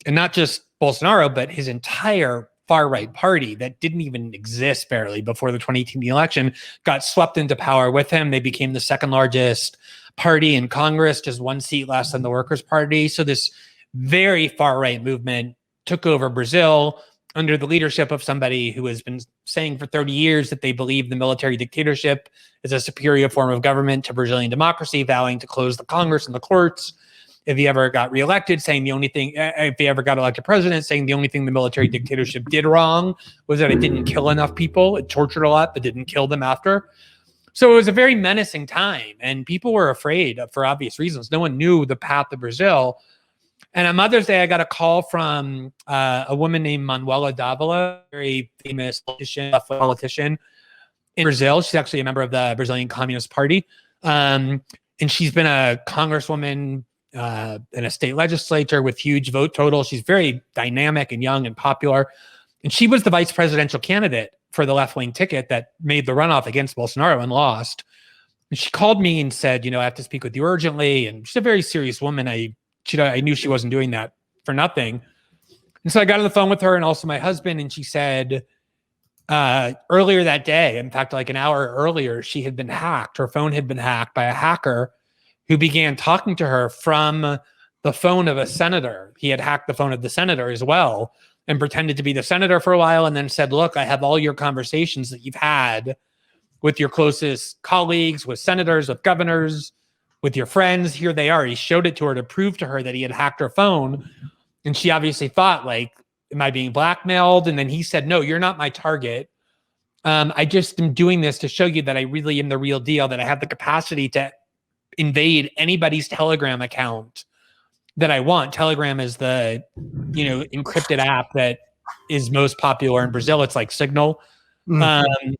and not just Bolsonaro, but his entire far-right party that didn't even exist barely before the 2018 election got swept into power with him. They became the second largest party in Congress, just 1 seat less than the Workers' Party. So this very far-right movement took over Brazil under the leadership of somebody who has been saying for 30 years that they believe the military dictatorship is a superior form of government to Brazilian democracy, vowing to close the Congress and the courts. If he ever got reelected, saying the only thing, if he ever got elected president, saying the only thing the military dictatorship did wrong was that it didn't kill enough people. It tortured a lot, but didn't kill them after. So it was a very menacing time, and people were afraid for obvious reasons. No one knew the path of Brazil. And on Mother's Day, I got a call from a woman named Manuela Dávila, very famous politician in Brazil. She's actually a member of the Brazilian Communist Party. and she's been a congresswoman in a state legislature with huge vote totals. She's very dynamic and young and popular. And she was the vice presidential candidate for the left-wing ticket that made the runoff against Bolsonaro and lost. And she called me and said, I have to speak with you urgently. And she's a very serious woman. I knew she wasn't doing that for nothing. And so I got on the phone with her and also my husband, and she said earlier that day, in fact, like an hour earlier, she had been hacked. Her phone had been hacked by a hacker who began talking to her from the phone of a senator. He had hacked the phone of the senator as well and pretended to be the senator for a while, and then said, look, I have all your conversations that you've had with your closest colleagues, with senators, with governors, with your friends. Here they are. He showed it to her to prove to her that he had hacked her phone. And she obviously thought, like, am I being blackmailed? And then he said, no, you're not my target. I just am doing this to show you that I really am the real deal, that I have the capacity to invade anybody's Telegram account that I want. Telegram is the, encrypted app that is most popular in Brazil. It's like Signal. Mm-hmm.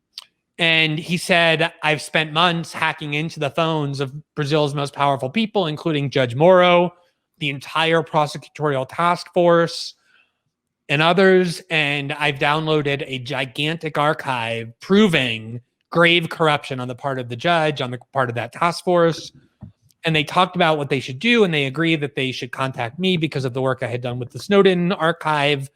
And he said, I've spent months hacking into the phones of Brazil's most powerful people, including Judge Moro, the entire prosecutorial task force, and others. And I've downloaded a gigantic archive proving grave corruption on the part of the judge, on the part of that task force. And they talked about what they should do, and they agreed that they should contact me because of the work I had done with the Snowden archive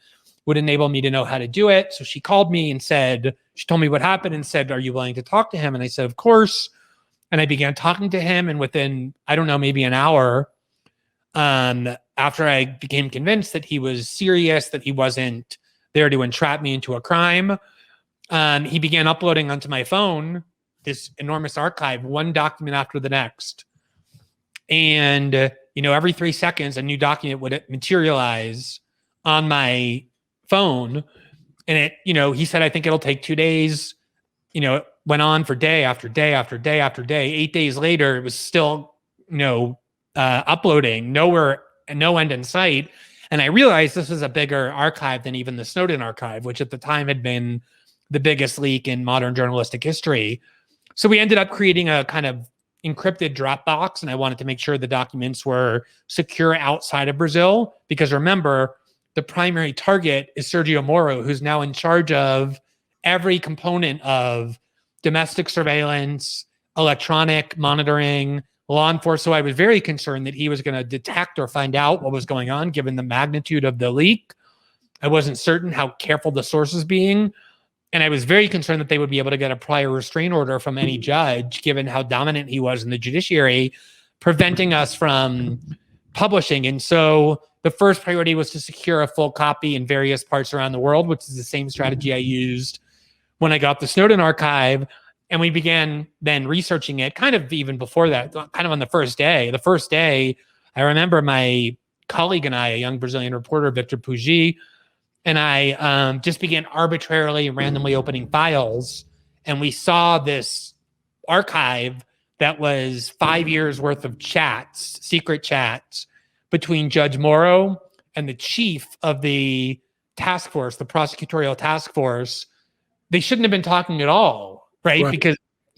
would enable me to know how to do it. So she called me and said, she told me what happened and said, are you willing to talk to him? And I said, of course. And I began talking to him. And within, I don't know, maybe an hour, after I became convinced that he was serious, that he wasn't there to entrap me into a crime, he began uploading onto my phone this enormous archive, one document after the next. And, every 3 seconds, a new document would materialize on my phone. And it, he said, I think it'll take 2 days. It went on for day after day after day after day. 8 days later, it was still, uploading, no end in sight. And I realized this was a bigger archive than even the Snowden archive, which at the time had been the biggest leak in modern journalistic history. So we ended up creating a kind of encrypted Dropbox, and I wanted to make sure the documents were secure outside of Brazil, because remember, the primary target is Sergio Moro, who's now in charge of every component of domestic surveillance, electronic monitoring, law enforcement. So I was very concerned that he was going to detect or find out what was going on, given the magnitude of the leak. I wasn't certain how careful the source was being. And I was very concerned that they would be able to get a prior restraint order from any judge, given how dominant he was in the judiciary, preventing us from publishing. And so the first priority was to secure a full copy in various parts around the world, which is the same strategy I used when I got the Snowden archive. And we began then researching it kind of even before that, kind of on the first day. The first day, I remember my colleague and I, a young Brazilian reporter, Victor Pugi, and I just began arbitrarily, randomly opening files. And we saw this archive that was 5 years worth of chats, secret chats, between Judge Moro and the chief of the task force, the prosecutorial task force. They shouldn't have been talking at all, right? Because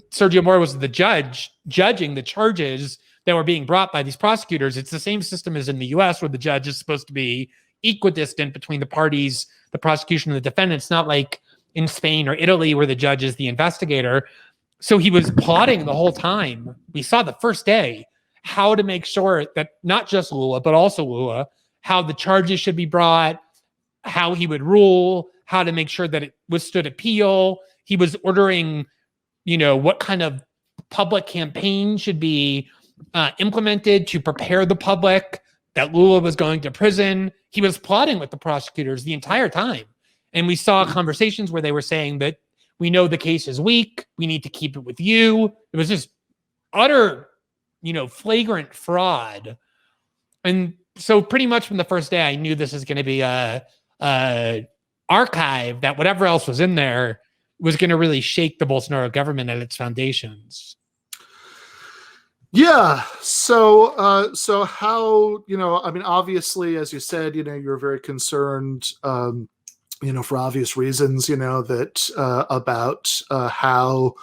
Sergio Moro was the judge judging the charges that were being brought by these prosecutors. It's the same system as in the US, where the judge is supposed to be equidistant between the parties, the prosecution and the defendant. It's not like in Spain or Italy where the judge is the investigator. So he was plotting the whole time. We saw the first day how to make sure that not just Lula, but also Lula, how the charges should be brought, how he would rule, how to make sure that it withstood appeal. He was ordering, what kind of public campaign should be implemented to prepare the public that Lula was going to prison. He was plotting with the prosecutors the entire time. And we saw conversations where they were saying that we know the case is weak. We need to keep it with you. It was just utter, flagrant fraud. And so pretty much from the first day, I knew this is going to be a archive that whatever else was in there was going to really shake the Bolsonaro government at its foundations. Yeah. So how, obviously, as you said, you're very concerned, for obvious reasons, that about how,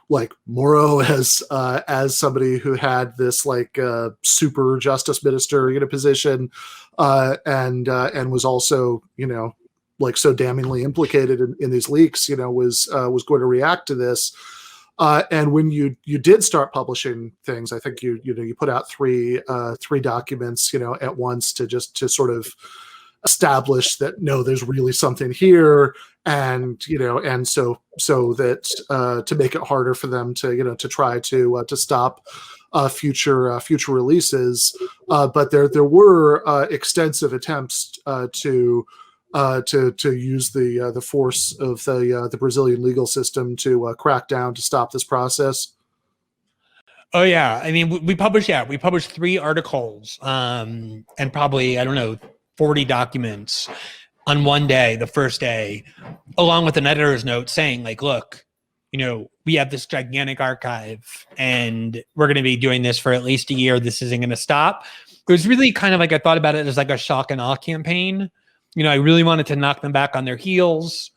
like Moro as somebody who had this like super justice minister position, and was also like so damningly implicated in these leaks, was going to react to this. And when you did start publishing things, I think you put out three documents at once to sort of establish that no, there's really something here, and so that to make it harder for them to try to stop future releases, but there were extensive attempts to use the force of the Brazilian legal system to crack down to stop this process. Oh yeah, I mean we published 3 articles and probably 40 documents on one day, the first day, along with an editor's note saying like, look, we have this gigantic archive and we're going to be doing this for at least a year. This isn't going to stop. It was really kind of like, I thought about it as like a shock and awe campaign. I really wanted to knock them back on their heels,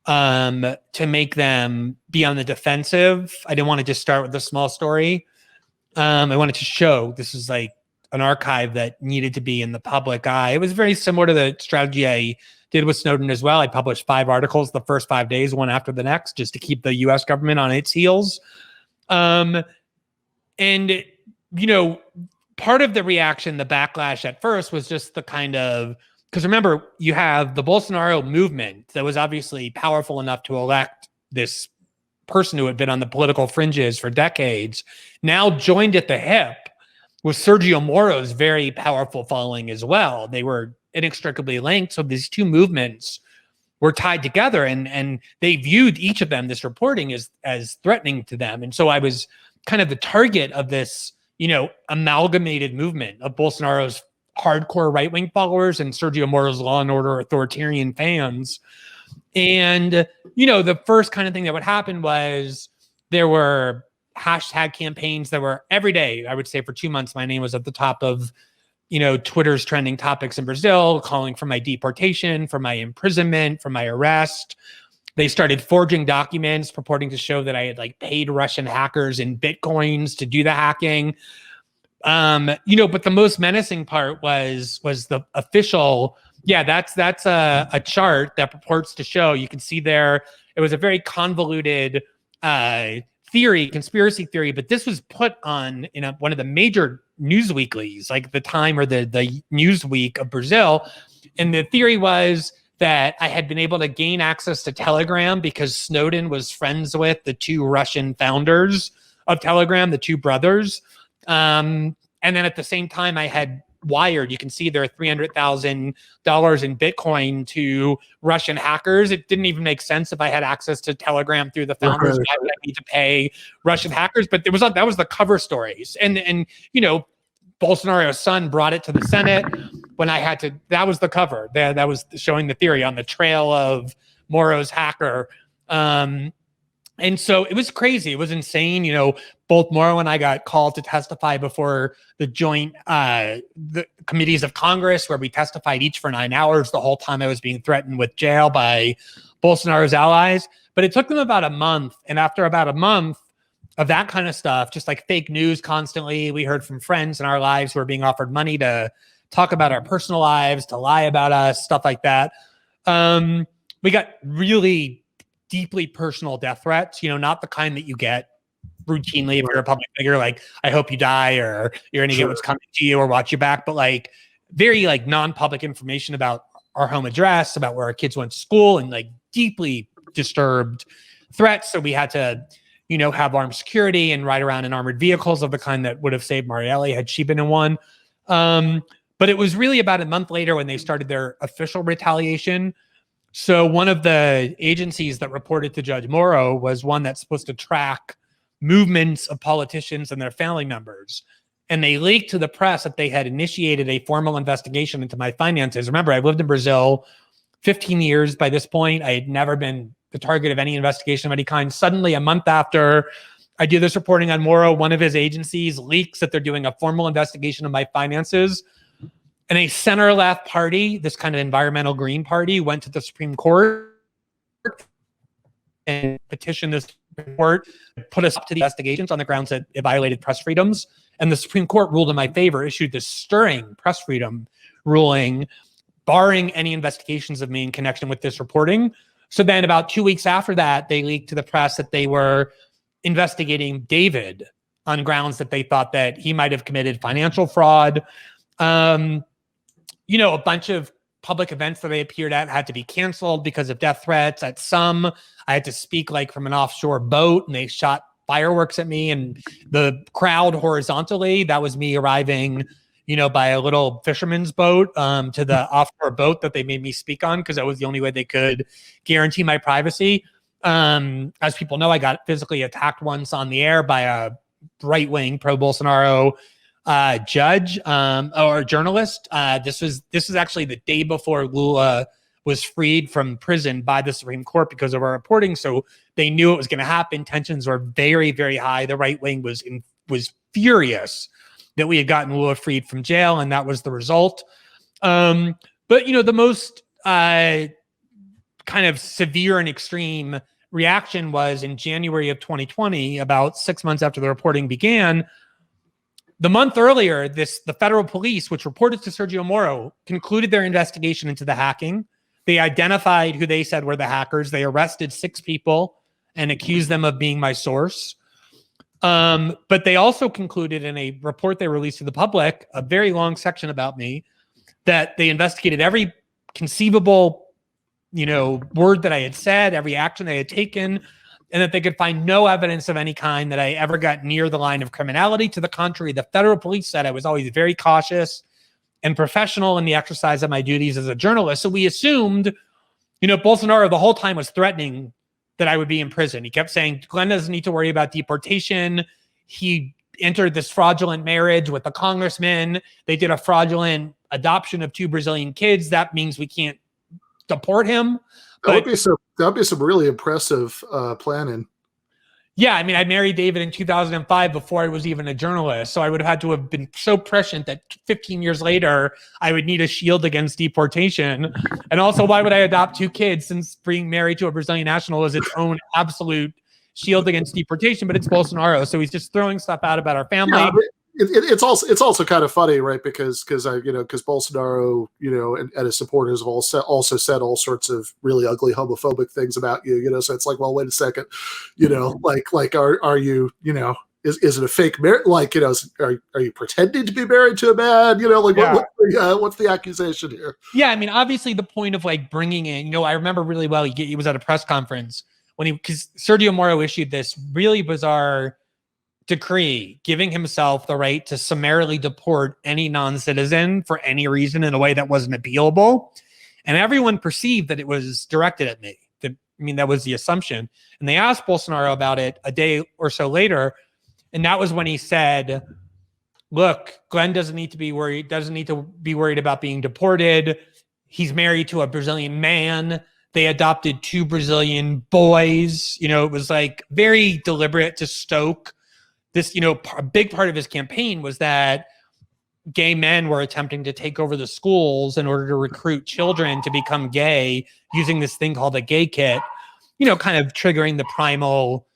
to make them be on the defensive. I didn't want to just start with a small story. I wanted to show this is like an archive that needed to be in the public eye. It was very similar to the strategy I did with Snowden as well. I published 5 articles the first 5 days, one after the next, just to keep the US government on its heels. And, part of the reaction, the backlash at first was just the kind of, because remember, you have the Bolsonaro movement that was obviously powerful enough to elect this person who had been on the political fringes for decades, now joined at the hip with Sergio Moro's very powerful following as well. They were inextricably linked. So these two movements were tied together, and they viewed each of them, this reporting, as threatening to them. And so I was kind of the target of this, amalgamated movement of Bolsonaro's hardcore right-wing followers and Sergio Moro's law and order authoritarian fans. And, the first kind of thing that would happen was there were hashtag campaigns that were every day. I would say for 2 months, my name was at the top of, Twitter's trending topics in Brazil, calling for my deportation, for my imprisonment, for my arrest. They started forging documents purporting to show that I had paid Russian hackers in Bitcoins to do the hacking. But the most menacing part was the official. Yeah, that's a chart that purports to show. You can see there, it was a very convoluted conspiracy theory, but this was put on in one of the major news weeklies, like the Time or the Newsweek of Brazil. And the theory was that I had been able to gain access to Telegram because Snowden was friends with the 2 Russian founders of Telegram, the 2 brothers. And then at the same time, I had wired, you can see there, $300,000 in Bitcoin to Russian hackers. It didn't even make sense if I had access to Telegram through the founders. Why would I need to pay Russian hackers? But that was the cover stories. And Bolsonaro's son brought it to the Senate when I had to. That was the cover. That was showing the theory on the trail of Moro's hacker. And so it was crazy. It was insane. Both Moro and I got called to testify before the joint the committees of Congress, where we testified each for 9 hours the whole time I was being threatened with jail by Bolsonaro's allies. But it took them about a month. And after about a month of that kind of stuff, just like fake news constantly, we heard from friends in our lives who were being offered money to talk about our personal lives, to lie about us, stuff like that. We got really deeply personal death threats, not the kind that you get routinely if you're a public figure, like, I hope you die, or you're going to get what's coming to you, or watch your back, but very non-public information about our home address, about where our kids went to school, and deeply disturbed threats. So we had to, have armed security and ride around in armored vehicles of the kind that would have saved Marielle had she been in one. But it was really about a month later when they started their official retaliation. So one of the agencies that reported to Judge Moro was one that's supposed to track movements of politicians and their family members. And they leaked to the press that they had initiated a formal investigation into my finances. Remember, I've lived in Brazil 15 years by this point. I had never been the target of any investigation of any kind. Suddenly, a month after I do this reporting on Moro, one of his agencies leaks that they're doing a formal investigation of my finances. And a center-left party, this kind of environmental green party, went to the Supreme Court and petitioned this Court put us up to the investigations on the grounds that it violated press freedoms. And the Supreme Court ruled in my favor, issued this stirring press freedom ruling, barring any investigations of me in connection with this reporting. So then about 2 weeks after that, they leaked to the press that they were investigating David on grounds that they thought that he might have committed financial fraud. A bunch of public events that I appeared at had to be canceled because of death threats. At some, I had to speak like from an offshore boat, and they shot fireworks at me and the crowd horizontally. That was me arriving, by a little fisherman's boat to the offshore boat that they made me speak on, because that was the only way they could guarantee my privacy. As people know, I got physically attacked once on the air by a right-wing pro-Bolsonaro judge or journalist. This is actually the day before Lula was freed from prison by the Supreme Court because of our reporting. So they knew it was going to happen. Tensions were very, very high. The right wing was furious that we had gotten Lula freed from jail, and that was the result. But the most kind of severe and extreme reaction was in January of 2020, about 6 months after the reporting began. The month earlier, the federal police, which reported to Sergio Moro, concluded their investigation into the hacking. They identified who they said were the hackers. They arrested 6 people and accused them of being my source. But they also concluded in a report they released to the public, a very long section about me, that they investigated every conceivable, word that I had said, every action I had taken, and that they could find no evidence of any kind that I ever got near the line of criminality. To the contrary, the federal police said I was always very cautious and professional in the exercise of my duties as a journalist. So we assumed, Bolsonaro the whole time was threatening that I would be in prison. He kept saying, Glenn doesn't need to worry about deportation. He entered this fraudulent marriage with a congressman. They did a fraudulent adoption of 2 Brazilian kids. That means we can't deport him. That would be some really impressive planning. Yeah, I mean, I married David in 2005 before I was even a journalist. So I would have had to have been so prescient that 15 years later, I would need a shield against deportation. And also, why would I adopt 2 kids, since being married to a Brazilian national is its own absolute shield against deportation? But it's Bolsonaro. So he's just throwing stuff out about our family. Yeah, it's also kind of funny, right? Because Bolsonaro, and his supporters have also said all sorts of really ugly homophobic things about you, So it's like, well, wait a second, are you, is it a fake marriage? Are you pretending to be married to a man? What's the accusation here? Yeah, I mean, obviously the point of bringing in, I remember really well. He was at a press conference because Sergio Moro issued this really bizarre decree giving himself the right to summarily deport any non-citizen for any reason in a way that wasn't appealable. And everyone perceived that it was directed at me. That was the assumption. And they asked Bolsonaro about it a day or so later. And that was when he said, look, Glenn doesn't need to be worried about being deported. He's married to a Brazilian man. They adopted 2 Brazilian boys. It was very deliberate to stoke this, a big part of his campaign was that gay men were attempting to take over the schools in order to recruit children to become gay using this thing called a gay kit, kind of triggering the primal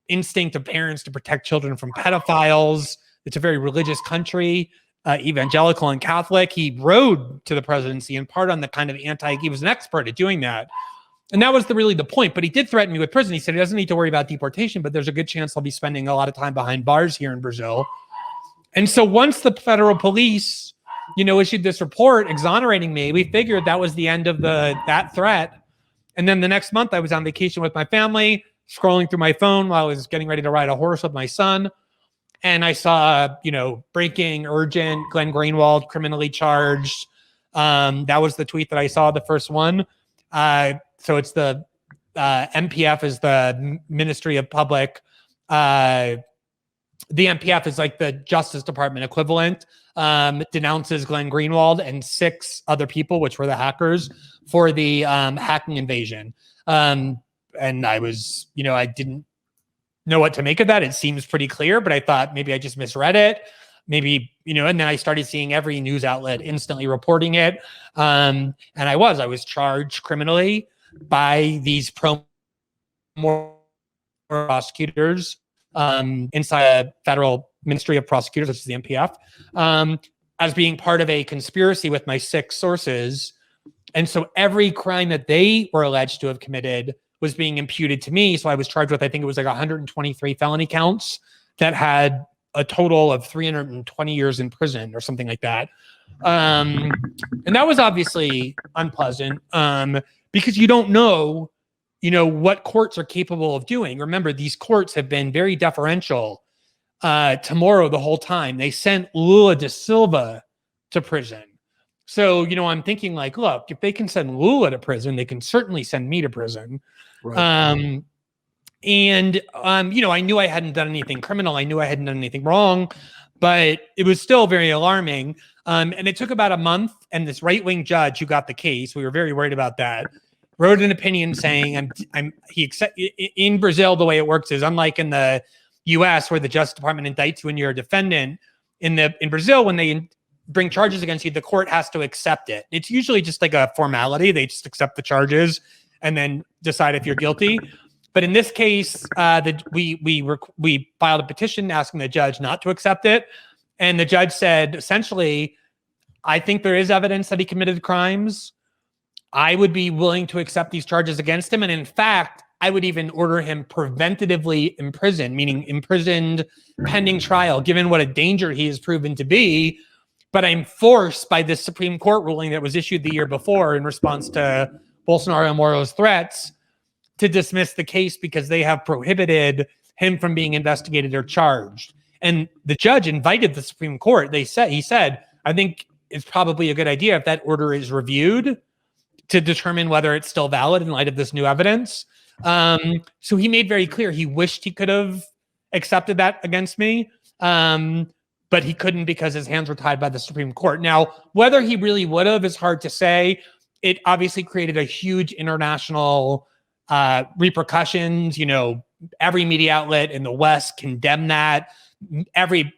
instinct of parents to protect children from pedophiles. It's a very religious country, evangelical and Catholic. He rode to the presidency in part on the kind of he was an expert at doing that. And that was really the point. But he did threaten me with prison. He said he doesn't need to worry about deportation, but there's a good chance I'll be spending a lot of time behind bars here in Brazil. And so once the federal police, issued this report exonerating me, we figured that was the end of that threat. And then the next month I was on vacation with my family, scrolling through my phone while I was getting ready to ride a horse with my son. And I saw, breaking, urgent, Glenn Greenwald, criminally charged. That was the tweet that I saw, the first one. So it's the MPF is the Ministry of Public. The MPF is the Justice Department equivalent. Denounces Glenn Greenwald and 6 other people, which were the hackers, for the hacking invasion. And I was, I didn't know what to make of that. It seems pretty clear, but I thought maybe I just misread it. Maybe, and then I started seeing every news outlet instantly reporting it. And I was charged criminally by these pro-Moro prosecutors inside a federal Ministry of Prosecutors, which is the MPF, as being part of a conspiracy with my 6 sources. And so every crime that they were alleged to have committed was being imputed to me. So I was charged with, I think it was like 123 felony counts that had a total of 320 years in prison or something like that. And that was obviously unpleasant because you don't know, what courts are capable of doing. Remember, these courts have been very deferential to Moro the whole time. They sent Lula da Silva to prison. So, I'm thinking like, look, if they can send Lula to prison, they can certainly send me to prison. Right. I knew I hadn't done anything criminal. I knew I hadn't done anything wrong, but it was still very alarming. And it took about a month, and this right-wing judge who got the case, we were very worried about that, wrote an opinion saying, in Brazil, the way it works is unlike in the US where the Justice Department indicts you and you're a defendant. In Brazil, when they bring charges against you, the court has to accept it. It's usually just like a formality. They just accept the charges and then decide if you're guilty. But in this case, we filed a petition asking the judge not to accept it. And the judge said, essentially, I think there is evidence that he committed crimes. I would be willing to accept these charges against him. And in fact, I would even order him preventatively imprisoned, meaning imprisoned pending trial, given what a danger he has proven to be. But I'm forced by this Supreme Court ruling that was issued the year before in response to Bolsonaro and Moro's threats to dismiss the case because they have prohibited him from being investigated or charged. And the judge invited the Supreme Court. He said, I think it's probably a good idea if that order is reviewed to determine whether it's still valid in light of this new evidence. So he made very clear he wished he could have accepted that against me, but he couldn't because his hands were tied by the Supreme Court. Now, whether he really would have is hard to say. It obviously created a huge international repercussions. Every media outlet in the West condemned that. Every,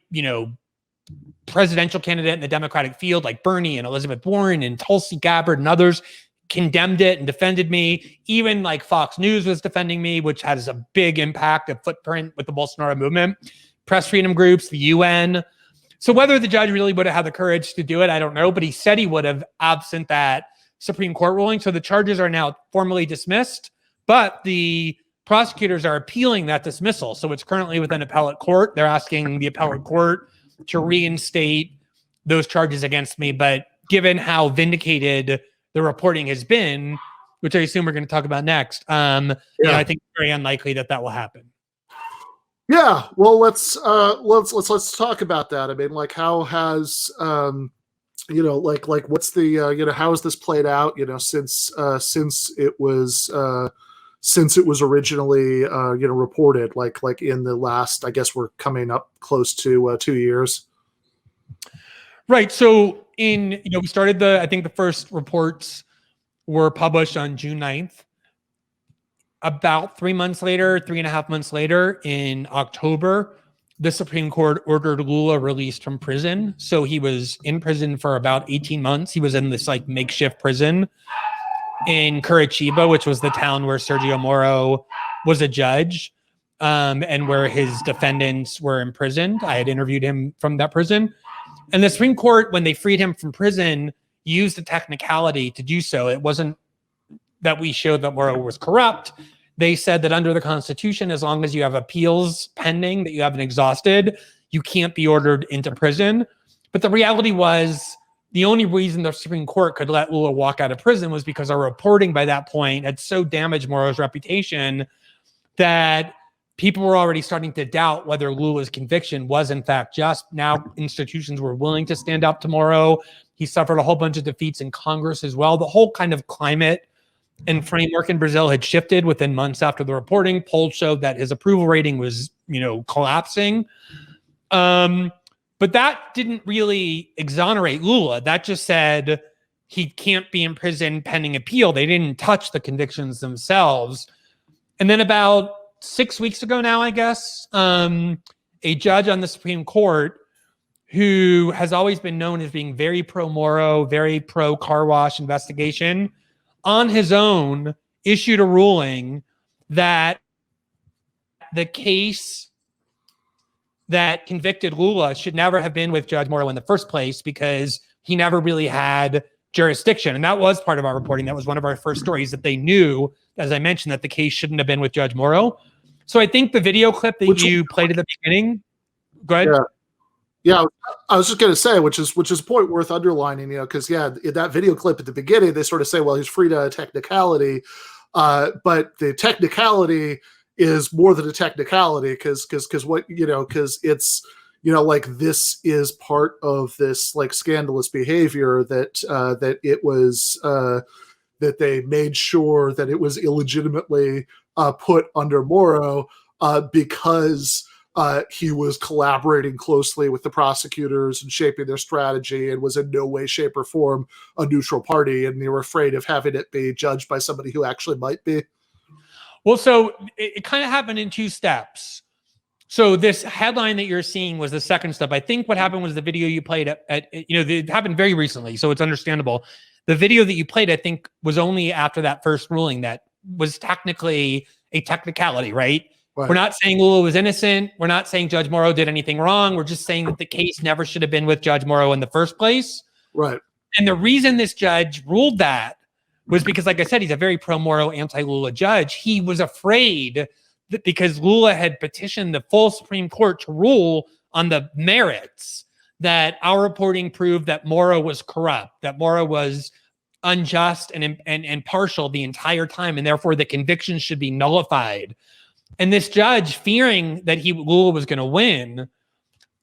presidential candidate in the Democratic field, like Bernie and Elizabeth Warren and Tulsi Gabbard and others, condemned it and defended me. Even like Fox News was defending me, which has a big impact, a footprint with the Bolsonaro movement, press freedom groups, the UN. So whether the judge really would have had the courage to do it, I don't know, but he said he would have absent that Supreme Court ruling. So the charges are now formally dismissed, but the prosecutors are appealing that dismissal. So it's currently within appellate court. They're asking the appellate court to reinstate those charges against me. But given how vindicated the reporting has been, which I assume we're going to talk about next, I think it's very unlikely that will happen. Yeah, well, let's talk about that. I mean, like, how has what's the how has this played out? Since it was originally reported, like in the last, I guess we're coming up close to 2 years. Right. So we started I think the first reports were published on June 9th. About 3.5 months later, in October, the Supreme Court ordered Lula released from prison. So he was in prison for about 18 months. He was in this like makeshift prison in Curitiba, which was the town where Sergio Moro was a judge, and where his defendants were imprisoned. I had interviewed him from that prison. And the Supreme Court, when they freed him from prison, used a technicality to do so. It wasn't that we showed that Moro was corrupt. They said that under the Constitution, as long as you have appeals pending that you haven't exhausted, you can't be ordered into prison. But the reality was, the only reason the Supreme Court could let Lula walk out of prison was because our reporting by that point had so damaged Moro's reputation that people were already starting to doubt whether Lula's conviction was in fact just. Now institutions were willing to stand up to Moro. He suffered a whole bunch of defeats in Congress as well. The whole kind of climate and framework in Brazil had shifted within months after the reporting. Polls showed that his approval rating was, collapsing. But that didn't really exonerate Lula. That just said he can't be in prison pending appeal. They didn't touch the convictions themselves. And then about 6 weeks ago now, I guess, a judge on the Supreme Court who has always been known as being very pro-Moro, very pro-car wash investigation, on his own issued a ruling that the case that convicted Lula should never have been with Judge Moro in the first place because he never really had jurisdiction. And that was part of our reporting. That was one of our first stories, that they knew, as I mentioned, that the case shouldn't have been with Judge Moro. So I think the video clip that you played at the beginning, go ahead. Yeah, I was just going to say, which is a point worth underlining, because in that video clip at the beginning, they sort of say, well, he's free to a technicality, but the technicality is more than a technicality because it's, like, this is part of this, like, scandalous behavior that it was that they made sure that it was illegitimately put under Moro because he was collaborating closely with the prosecutors and shaping their strategy and was in no way, shape, or form a neutral party. And they were afraid of having it be judged by somebody who actually might be. Well, so it kind of happened in two steps. So this headline that you're seeing was the second step. I think what happened was the video you played it happened very recently, so it's understandable. The video that you played, I think, was only after that first ruling that was technically a technicality, right? We're not saying Lula was innocent. We're not saying Judge Moro did anything wrong. We're just saying that the case never should have been with Judge Moro in the first place. Right. And the reason this judge ruled that was because, like I said, he's a very pro-Moro, anti-Lula judge. He was afraid that because Lula had petitioned the full Supreme Court to rule on the merits, that our reporting proved that Moro was corrupt, that Moro was unjust and partial the entire time, and therefore the convictions should be nullified. And this judge, fearing that Lula was going to win,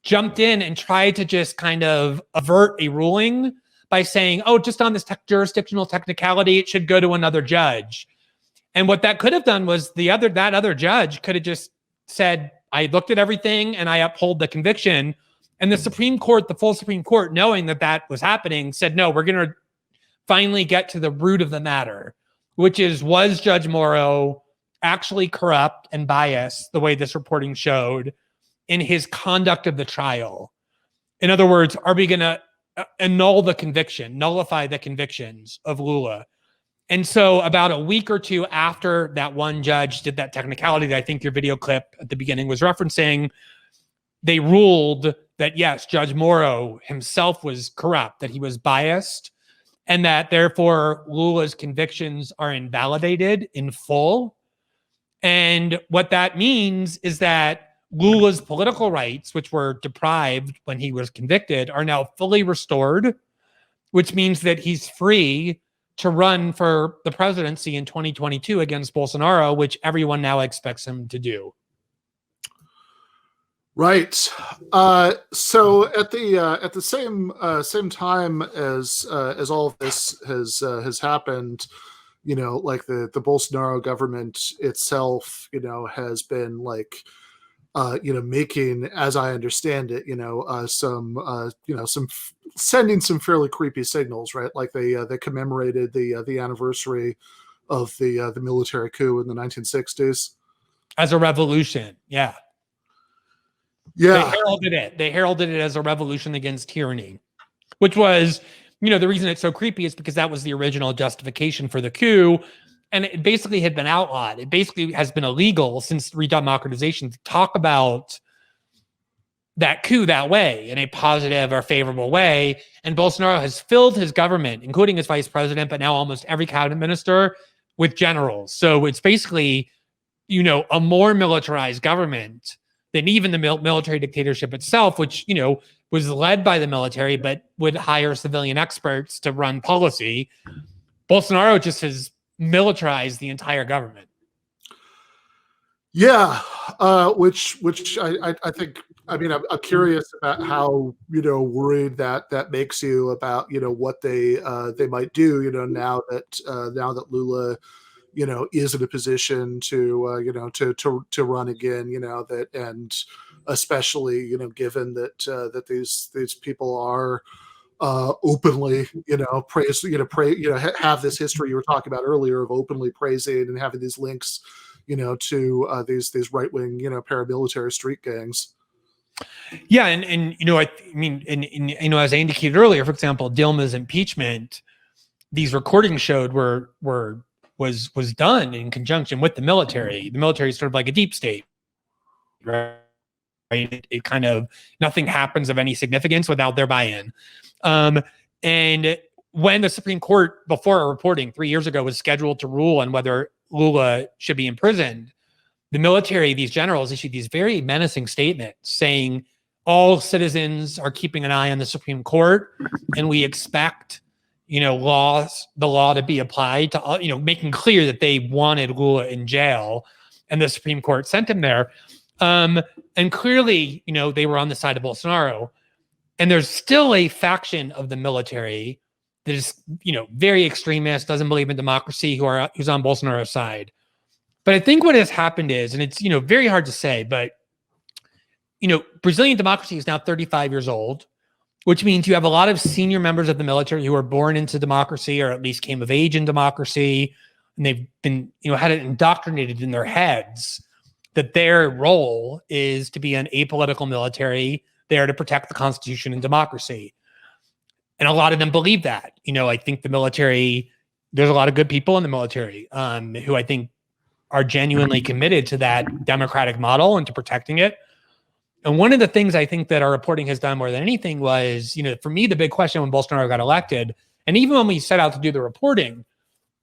jumped in and tried to just kind of avert a ruling by saying, oh, just on this jurisdictional technicality, it should go to another judge. And what that could have done was that other judge could have just said, I looked at everything and I uphold the conviction. And the Supreme Court, the full Supreme Court, knowing that was happening, said, no, we're going to finally get to the root of the matter, which is, was Judge Moro actually corrupt and biased the way this reporting showed in his conduct of the trial? In other words, are we going to annul the conviction, nullify the convictions of Lula? And so about a week or two after that one judge did that technicality that I think your video clip at the beginning was referencing, they ruled that, yes, Judge Moro himself was corrupt, that he was biased, and that therefore Lula's convictions are invalidated in full. And what that means is that Lula's political rights, which were deprived when he was convicted, are now fully restored, which means that he's free to run for the presidency in 2022 against Bolsonaro, which everyone now expects him to do. Right. So at the same time as all of this has happened, like the Bolsonaro government itself, has been like, making, as I understand it, some sending some fairly creepy signals, right? Like they commemorated the anniversary of the military coup in the 1960s as a revolution. Yeah. Yeah. They heralded it as a revolution against tyranny, which was, the reason it's so creepy is because that was the original justification for the coup. And it basically had been outlawed. It basically has been illegal since redemocratization to talk about that coup that way, in a positive or favorable way. And Bolsonaro has filled his government, including his vice president, but now almost every cabinet minister, with generals. So it's basically, a more militarized government than even the military dictatorship itself, which, was led by the military, but would hire civilian experts to run policy. Bolsonaro just has militarized the entire government. Yeah, which I think. I mean, I'm curious about how worried that makes you about what they might do now that Lula is in a position to run again, that, and especially given that these people are openly have this history you were talking about earlier of openly praising and having these links to these right-wing paramilitary street gangs. Yeah, and I mean, as I indicated earlier, for example, Dilma's impeachment, these recordings showed was done in conjunction with the military. The military is sort of like a deep state, right? It kind of, nothing happens of any significance without their buy-in. And when the Supreme Court, before our reporting 3 years ago, was scheduled to rule on whether Lula should be imprisoned, the military, these generals, issued these very menacing statements saying all citizens are keeping an eye on the Supreme Court, and we expect, the law to be applied to, making clear that they wanted Lula in jail, and the Supreme Court sent him there. And clearly, they were on the side of Bolsonaro. And there's still a faction of the military that is, very extremist, doesn't believe in democracy, who's on Bolsonaro's side. But I think what has happened is, and it's, very hard to say, but, Brazilian democracy is now 35 years old, which means you have a lot of senior members of the military who were born into democracy, or at least came of age in democracy. And they've been, had it indoctrinated in their heads that their role is to be an apolitical military there to protect the Constitution and democracy. And a lot of them believe that. I think the military, there's a lot of good people in the military who I think are genuinely committed to that democratic model and to protecting it. And one of the things I think that our reporting has done more than anything was, for me, the big question when Bolsonaro got elected, and even when we set out to do the reporting,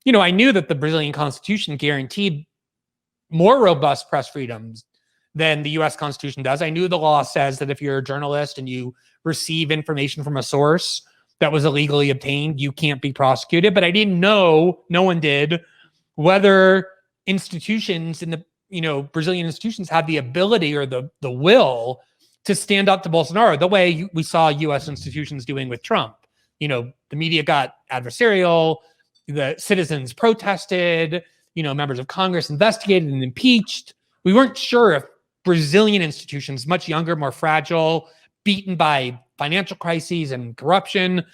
I knew that the Brazilian Constitution guaranteed more robust press freedoms than the US Constitution does. I knew the law says that if you're a journalist and you receive information from a source that was illegally obtained, you can't be prosecuted. But I didn't know, no one did, whether institutions in the, Brazilian institutions had the ability or the will to stand up to Bolsonaro the way we saw US institutions doing with Trump. The media got adversarial, the citizens protested, members of Congress investigated and impeached. We weren't sure if Brazilian institutions, much younger, more fragile, beaten by financial crises and corruption,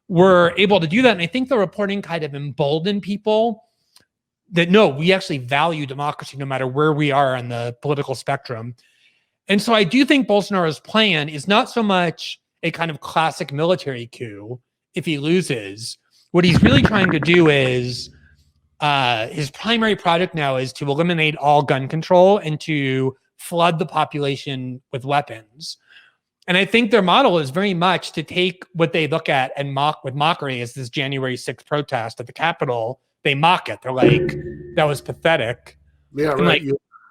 were able to do that. And I think the reporting kind of emboldened people that, no, we actually value democracy no matter where we are on the political spectrum. And so I do think Bolsonaro's plan is not so much a kind of classic military coup if he loses. What he's really trying to do is, his primary project now is to eliminate all gun control and to flood the population with weapons. And I think their model is very much to take what they look at and mock with mockery as this January 6th protest at the Capitol. They mock it. They're like, that was pathetic. Yeah, and right.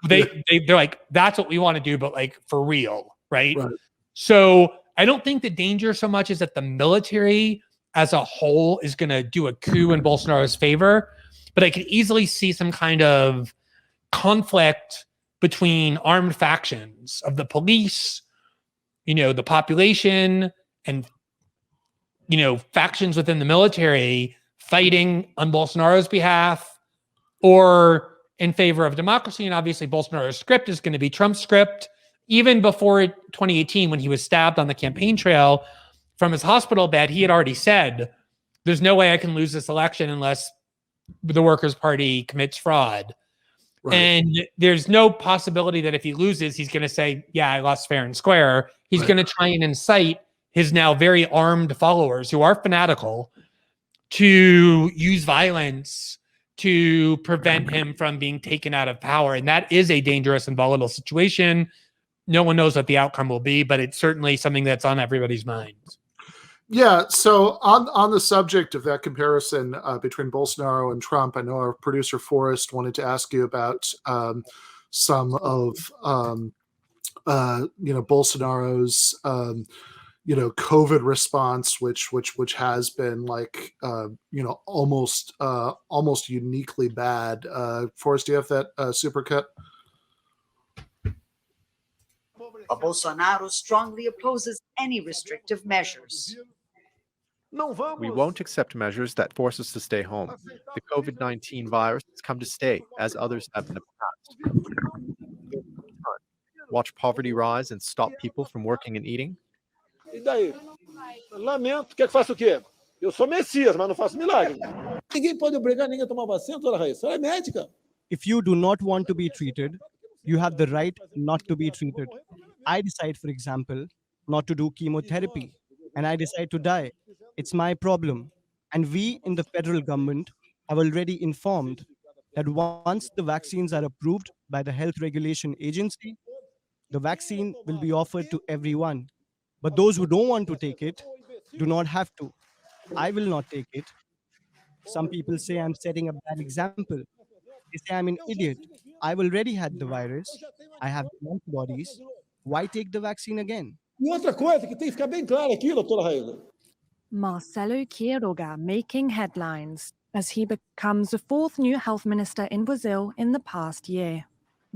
They're like, that's what we want to do, but like for real, right? So I don't think the danger so much is that the military as a whole is going to do a coup in Bolsonaro's favor, but I could easily see some kind of conflict between armed factions of the police, the population, and, factions within the military fighting on Bolsonaro's behalf or in favor of democracy. And obviously Bolsonaro's script is going to be Trump's script. Even before 2018, when he was stabbed on the campaign trail from his hospital bed, he had already said, there's no way I can lose this election unless the Workers' Party commits fraud. Right. And there's no possibility that if he loses, he's going to say, yeah, I lost fair and square. He's going to try and incite his now very armed followers who are fanatical to use violence to prevent him from being taken out of power. And that is a dangerous and volatile situation. No one knows what the outcome will be, but it's certainly something that's on everybody's minds. Yeah, so on the subject of that comparison between Bolsonaro and Trump, I know our producer Forrest wanted to ask you about some of Bolsonaro's COVID response, which has been like almost uniquely bad. Forrest, do you have that supercut? Bolsonaro strongly opposes any restrictive measures. We won't accept measures that force us to stay home. The COVID-19 virus has come to stay, as others have in the past. Watch poverty rise and stop people from working and eating. E daí? Lamento. Quer que faça o quê? Eu sou Messias, mas não faço milagre. Ninguém pode obrigar ninguém a tomar vacina, toda Raíssa. Ela é médica. If you do not want to be treated, you have the right not to be treated. I decide, for example, not to do chemotherapy, and I decide to die. It's my problem. And we in the federal government have already informed that once the vaccines are approved by the Health Regulation Agency, The vaccine will be offered to everyone, but those who don't want to take it do not have to. I will not take it. Some people say I'm setting a bad example. They say I'm an idiot. I've already had the virus. I have the antibodies. Why take the vaccine again? E outra coisa que tem que ficar bem claro aqui, doutora Raíla. Marcelo Quiroga making headlines as he becomes the fourth new health minister in Brazil in the past year.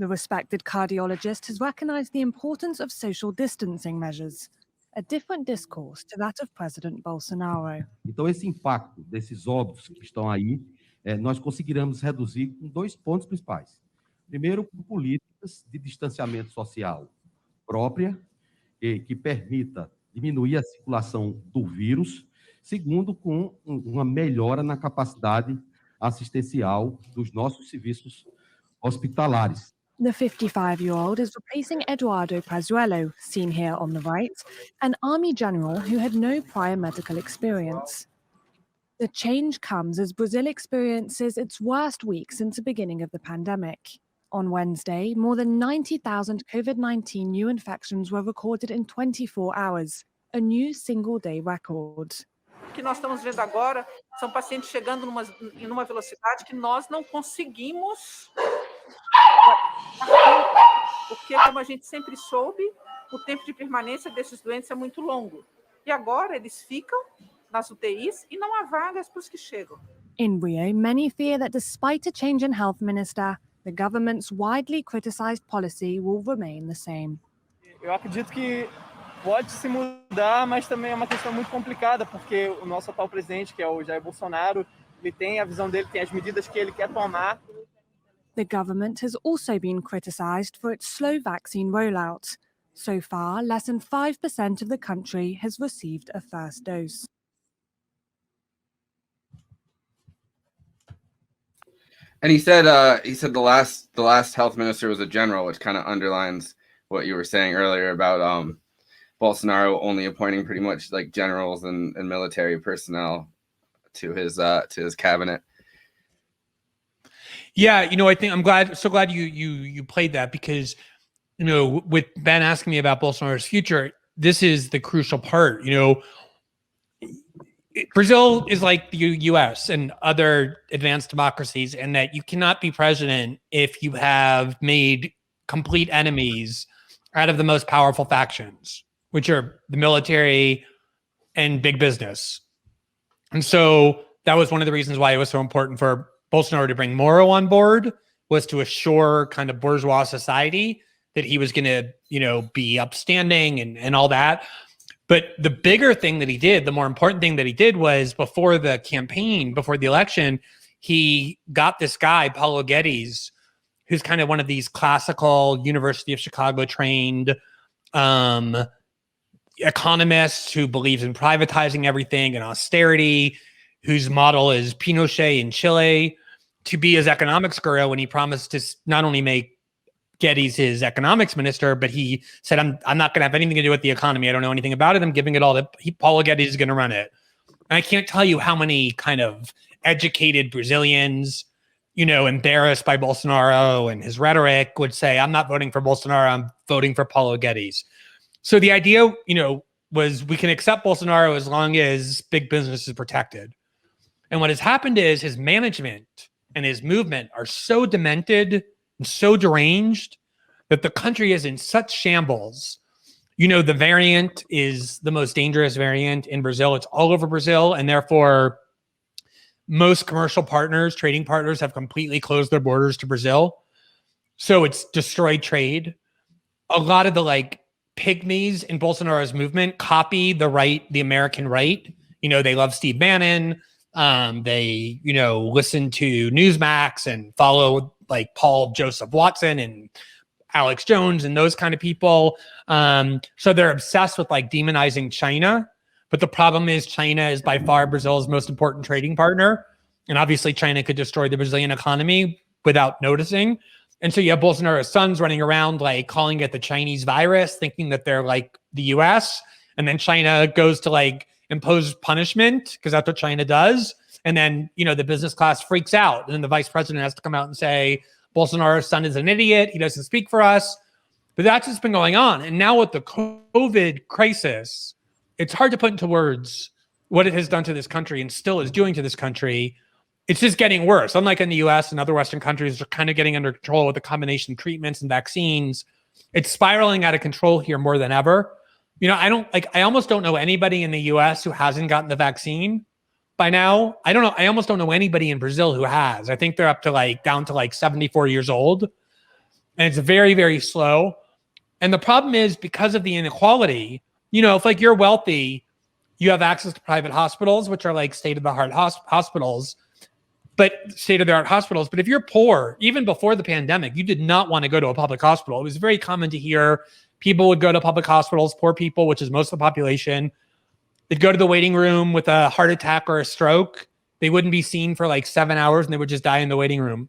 The respected cardiologist has recognized the importance of social distancing measures, a different discourse to that of President Bolsonaro. Então, esse impacto desses óbitos que estão aí, nós conseguiremos reduzir com 2 pontos principais. Primeiro, com políticas de distanciamento social própria, que permita diminuir a circulação do vírus. Segundo, com uma melhora na capacidade assistencial dos nossos serviços hospitalares. The 55-year-old is replacing Eduardo Pazuello, seen here on the right, an army general who had no prior medical experience. The change comes as Brazil experiences its worst week since the beginning of the pandemic. On Wednesday, more than 90,000 COVID-19 new infections were recorded in 24 hours, a new single-day record. O que nós estamos vendo agora são pacientes chegando numa velocidade que nós não conseguimos, porque, como a gente sempre soube, o tempo de permanência desses doentes é muito longo. E agora eles ficam nas UTIs e não há vagas para os que chegam. In Rio, many fear that despite a change in health minister, the government's widely criticized policy will remain the same. Eu acredito que pode se mudar, mas também é uma questão muito complicada, porque o nosso atual presidente, que é o Jair Bolsonaro, ele tem a visão dele, tem as medidas que ele quer tomar. The government has also been criticized for its slow vaccine rollout. So far, less than 5% of the country has received a first dose. And he said the last health minister was a general, which kind of underlines what you were saying earlier about Bolsonaro only appointing pretty much like generals and military personnel to his cabinet. Yeah, I think I'm so glad you played that, because with Ben asking me about Bolsonaro's future, this is the crucial part. Brazil is like the US and other advanced democracies, and that you cannot be president if you have made complete enemies out of the most powerful factions, which are the military and big business. And so that was one of the reasons why it was so important for Bolsonaro to bring Moro on board, was to assure kind of bourgeois society that he was going to, be upstanding and all that. But the bigger thing that he did, the more important thing that he did, was before the campaign, before the election, he got this guy, Paulo Guedes, who's kind of one of these classical University of Chicago trained economists who believes in privatizing everything and austerity, whose model is Pinochet in Chile, to be his economics guru. And he promised to not only make Guedes his economics minister, but he said, I'm not going to have anything to do with the economy. I don't know anything about it. I'm giving it all to Paulo Guedes is going to run it. And I can't tell you how many kind of educated Brazilians, embarrassed by Bolsonaro and his rhetoric, would say, I'm not voting for Bolsonaro, I'm voting for Paulo Guedes. So the idea, was we can accept Bolsonaro as long as big business is protected. And what has happened is his management and his movement are so demented and so deranged that the country is in such shambles. The variant is the most dangerous variant in Brazil. It's all over Brazil. And therefore, most commercial partners, trading partners, have completely closed their borders to Brazil. So it's destroyed trade. A lot of the pygmies in Bolsonaro's movement copy the American right. They love Steve Bannon. They, listen to Newsmax and follow Paul Joseph Watson and Alex Jones and those kind of people. So they're obsessed with demonizing China. But the problem is China is by far Brazil's most important trading partner. And obviously China could destroy the Brazilian economy without noticing. And so you have Bolsonaro's sons running around calling it the Chinese virus, thinking that they're like the US. And then China goes to impose punishment, because that's what China does. And then, the business class freaks out. And then the vice president has to come out and say, Bolsonaro's son is an idiot. He doesn't speak for us. But that's what's been going on. And now with the COVID crisis, it's hard to put into words what it has done to this country and still is doing to this country. It's just getting worse. Unlike in the US and other Western countries, are kind of getting under control with the combination of treatments and vaccines. It's spiraling out of control here more than ever. I almost don't know anybody in the US who hasn't gotten the vaccine by now. I almost don't know anybody in Brazil who has. I think they're up to down to 74 years old. And it's very, very slow. And the problem is because of the inequality, if you're wealthy, you have access to private hospitals, which are state-of-the-art hospitals. But if you're poor, even before the pandemic, you did not want to go to a public hospital. It was very common to hear people would go to public hospitals, poor people, which is most of the population. They'd go to the waiting room with a heart attack or a stroke. They wouldn't be seen for 7 hours and they would just die in the waiting room.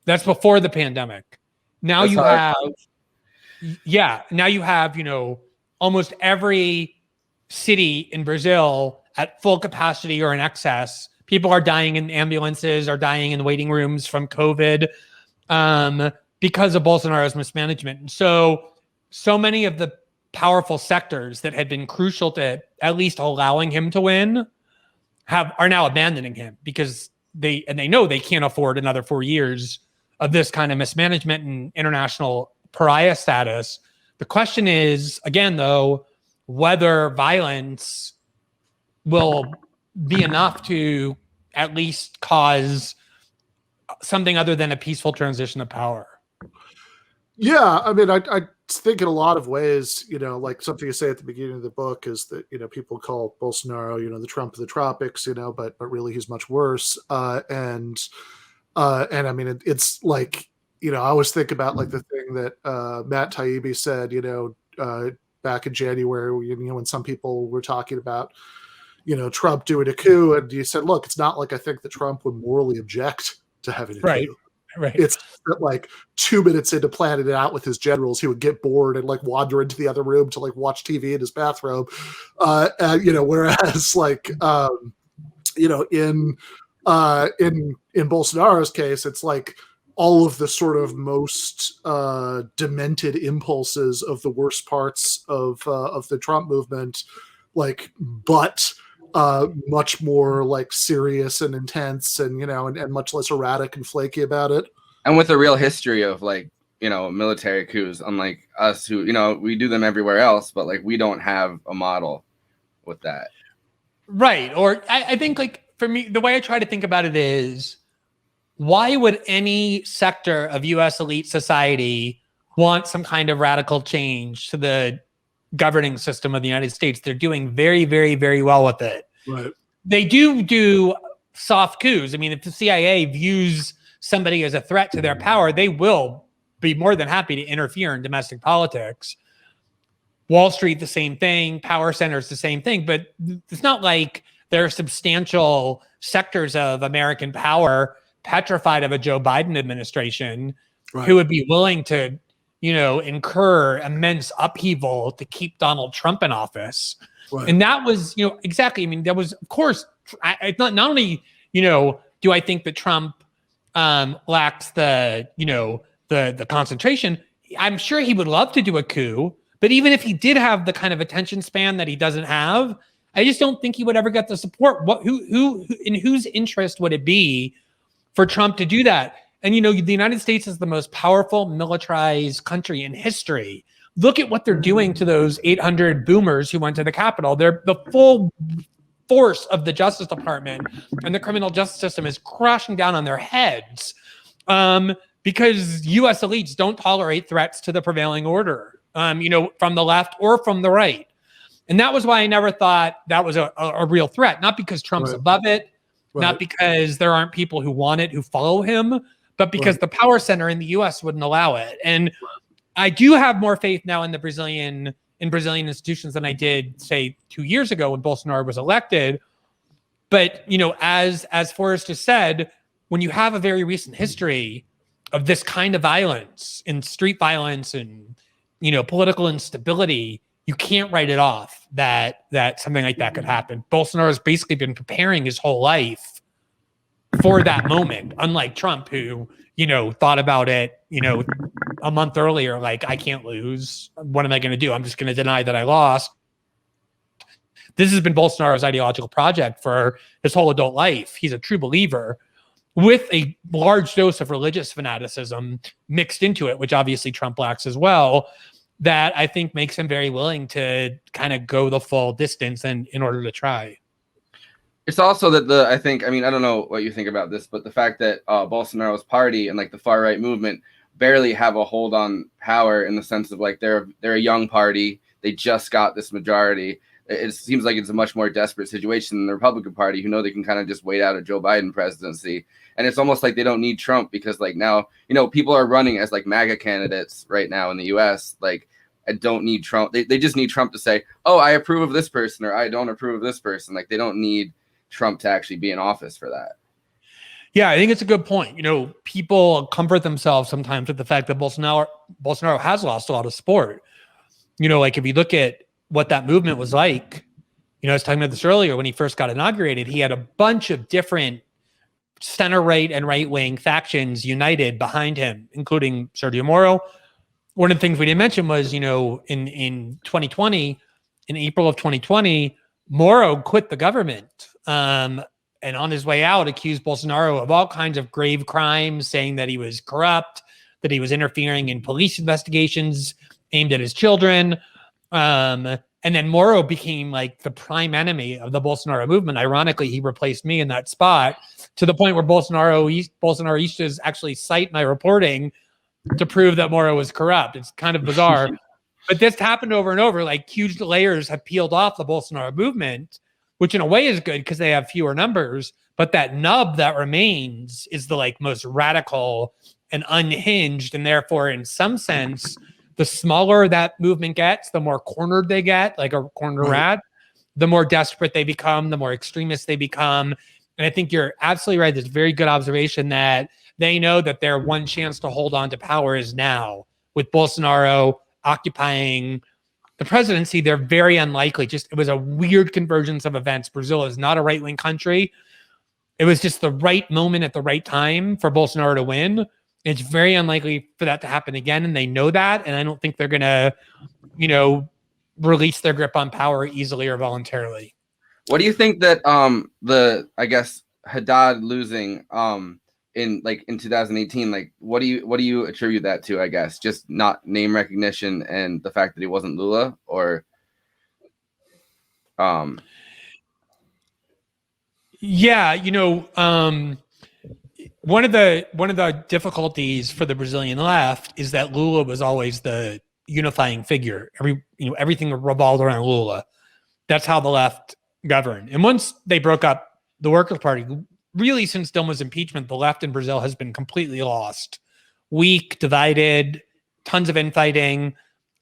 That's before the pandemic. Now you have, almost every city in Brazil at full capacity or in excess. People are dying in ambulances, are dying in waiting rooms from COVID because of Bolsonaro's mismanagement. And so many of the powerful sectors that had been crucial to at least allowing him to win are now abandoning him because they know they can't afford another 4 years of this kind of mismanagement and international pariah status. The question is, again, though, whether violence will be enough to at least cause something other than a peaceful transition of power. Yeah, I mean, I think in a lot of ways, something you say at the beginning of the book is that, people call Bolsonaro, the Trump of the tropics, but really he's much worse. And I mean, it's I always think about the thing that Matt Taibbi said, back in January, when some people were talking about, Trump doing a coup, and you said, look, it's not I think that Trump would morally object to having a coup. Right. It's that 2 minutes into planning it out with his generals, he would get bored and wander into the other room to watch TV in his bathrobe. Whereas in Bolsonaro's case, it's all of the sort of most demented impulses of the worst parts of the Trump movement, but much more serious and intense and and much less erratic and flaky about it. And with a real history of military coups, unlike us who, we do them everywhere else, but we don't have a model with that. Right. Or I think for me, the way I try to think about it is, why would any sector of US elite society want some kind of radical change to the governing system of the United States? They're doing very, very, very well with it. Right. They do soft coups. I mean, if the CIA views somebody as a threat to their power, they will be more than happy to interfere in domestic politics. Wall Street, the same thing. Power centers, the same thing. But it's not like there are substantial sectors of American power petrified of a Joe Biden administration who would be willing to, incur immense upheaval to keep Donald Trump in office. Right. And that was, exactly. I mean, that was, of course, it's not only, do I think that Trump lacks the concentration. I'm sure he would love to do a coup, but even if he did have the kind of attention span that he doesn't have, I just don't think he would ever get the support. Who in whose interest would it be for Trump to do that? And, the United States is the most powerful militarized country in history. Look at what they're doing to those 800 boomers who went to the Capitol. They're the full force of the Justice Department and the criminal justice system is crashing down on their heads because U.S. elites don't tolerate threats to the prevailing order, from the left or from the right. And that was why I never thought that was a real threat, not because Trump's above it, not because there aren't people who want it, who follow him, but because the power center in the U.S. wouldn't allow it. And I do have more faith now in the Brazilian institutions than I did, say, 2 years ago when Bolsonaro was elected. But, as Forrest has said, when you have a very recent history of this kind of violence and street violence and, political instability, you can't write it off that something like that could happen. Bolsonaro has basically been preparing his whole life for that moment, unlike Trump, who, thought about it, a month earlier, like, I can't lose. What am I going to do? I'm just going to deny that I lost. This has been Bolsonaro's ideological project for his whole adult life. He's a true believer with a large dose of religious fanaticism mixed into it, which obviously Trump lacks as well, that I think makes him very willing to kind of go the full distance and in order to try. It's also that I don't know what you think about this, but the fact that Bolsonaro's party and like the far right movement barely have a hold on power in the sense of like they're a young party. They just got this majority. It seems like it's a much more desperate situation than the Republican Party, who know they can kind of just wait out a Joe Biden presidency. And it's almost like they don't need Trump because like now, people are running as like MAGA candidates right now in the US. Like, I don't need Trump. They just need Trump to say, oh, I approve of this person or I don't approve of this person. Like, they don't need Trump to actually be in office for that. Yeah, I think it's a good point. People comfort themselves sometimes with the fact that Bolsonaro has lost a lot of support. Like if you look at what that movement was like, I was talking about this earlier, when he first got inaugurated, he had a bunch of different center-right and right-wing factions united behind him, including Sergio Moro. One of the things we didn't mention was, in 2020, in April of 2020, Moro quit the government. And on his way out, accused Bolsonaro of all kinds of grave crimes, saying that he was corrupt, that he was interfering in police investigations aimed at his children. And then Moro became like the prime enemy of the Bolsonaro movement. Ironically, he replaced me in that spot to the point where Bolsonaristas actually cite my reporting to prove that Moro was corrupt. It's kind of bizarre. But this happened over and over. Like, huge layers have peeled off the Bolsonaro movement, which in a way is good because they have fewer numbers. But that nub that remains is the like most radical and unhinged. And therefore, in some sense, the smaller that movement gets, the more cornered they get, like a corner rat, the more desperate they become, the more extremist they become. And I think you're absolutely right. There's a very good observation that they know that their one chance to hold on to power is now. With Bolsonaro occupying the presidency, they're very unlikely. It was a weird convergence of events. Brazil is not a right-wing country. It was just the right moment at the right time for Bolsonaro to win. It's very unlikely for that to happen again, and they know that. And I don't think they're going to, release their grip on power easily or voluntarily. What do you think that Haddad losing in 2018, like what do you attribute that to? I guess just not name recognition and the fact that he wasn't Lula, or one of the difficulties for the Brazilian left is that Lula was always the unifying figure. Everything revolved around Lula. That's how the left governed. And once they broke up the Workers' Party, really since Dilma's impeachment, the left in Brazil has been completely lost. Weak, divided, tons of infighting,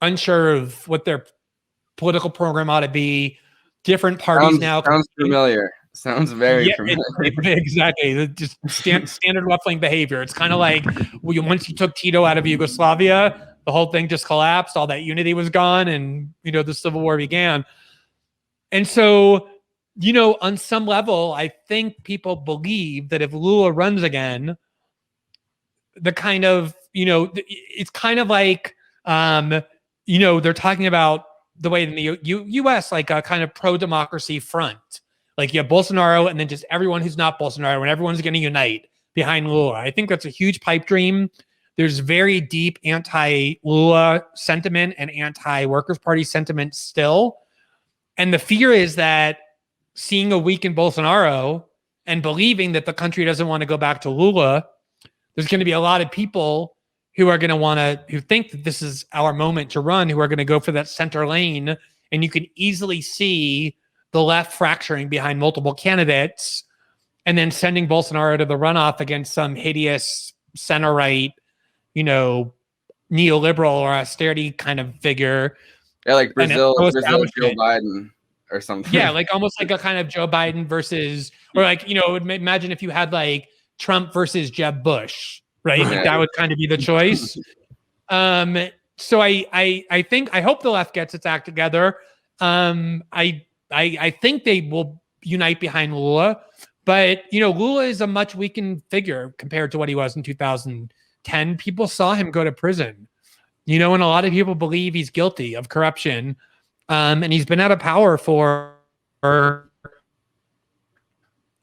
unsure of what their political program ought to be. Different parties now. Sounds familiar. Sounds very familiar. Exactly. Just standard left-wing behavior. It's kind of like once you took Tito out of Yugoslavia, the whole thing just collapsed. All that unity was gone, and the Civil War began. And so, on some level, I think people believe that if Lula runs again, the kind of, it's kind of like, they're talking about the way in the U.S., like a kind of pro-democracy front. Like you have Bolsonaro and then just everyone who's not Bolsonaro, and everyone's going to unite behind Lula. I think that's a huge pipe dream. There's very deep anti-Lula sentiment and anti-Workers' Party sentiment still. And the fear is that seeing a weakened Bolsonaro and believing that the country doesn't want to go back to Lula, there's going to be a lot of people who are going to who think that this is our moment to run, who are going to go for that center lane. And you can easily see the left fracturing behind multiple candidates and then sending Bolsonaro to the runoff against some hideous center-right, neoliberal or austerity kind of figure. Yeah, like Brazil Joe Biden or something. Yeah, like almost like a kind of Joe Biden versus, or like, imagine if you had like Trump versus Jeb Bush, right? Like that would kind of be the choice. So I hope the left gets its act together. I think they will unite behind Lula, but Lula is a much weakened figure compared to what he was in 2010. People saw him go to prison. you know, and a lot of people believe he's guilty of corruption. And he's been out of power for 11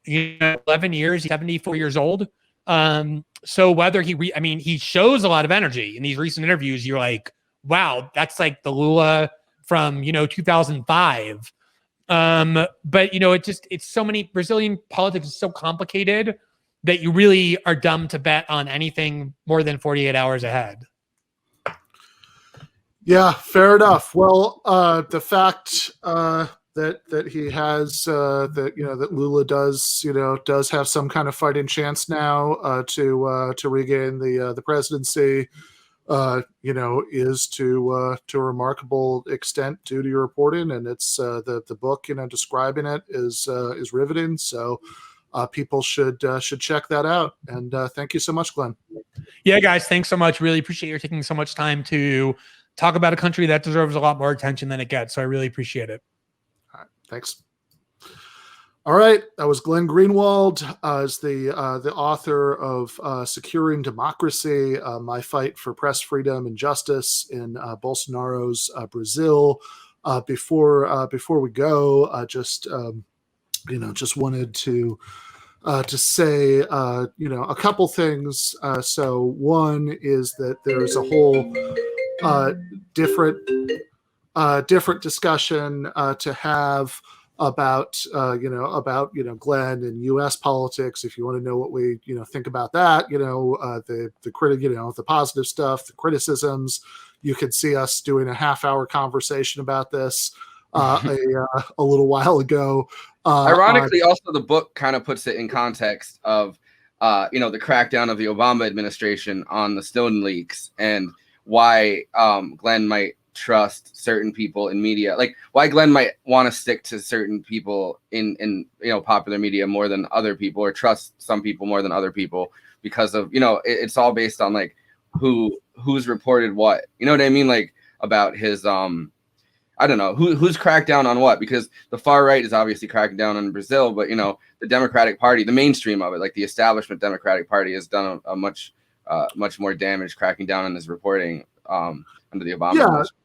years. He's 74 years old. So whether he shows a lot of energy in these recent interviews. You're like, wow, that's like the Lula from 2005. But it's so many. Brazilian politics is so complicated that you really are dumb to bet on anything more than 48 hours ahead. Yeah, fair enough. Well, the fact that he has that Lula does have some kind of fighting chance now to regain the presidency, is to a remarkable extent due to your reporting, and it's the book describing it is riveting. So people should check that out. And thank you so much, Glenn. Yeah, guys, thanks so much. Really appreciate you taking so much time to talk about a country that deserves a lot more attention than it gets. So I really appreciate it. All right, thanks. All right, that was Glenn Greenwald, is the author of Securing Democracy, My Fight for Press Freedom and Justice in Bolsonaro's Brazil. Before we go, just wanted to say a couple things. So one is that there's a whole different discussion to have about Glenn and U.S. politics. If you want to know what we think about that, the positive stuff, the criticisms, you could see us doing a half-hour conversation about this a little while ago. Ironically, also the book kind of puts it in context of the crackdown of the Obama administration on the Snowden leaks and why Glenn might trust certain people in media, like why Glenn might want to stick to certain people in popular media more than other people, or trust some people more than other people, because of it's all based on like who's reported what, you know what I mean, like about his I don't know who's cracked down on what, because the far right is obviously cracking down on Brazil, but the Democratic Party, the mainstream of it, like the establishment Democratic Party, has done a much more damage cracking down on his reporting under the Obama administration.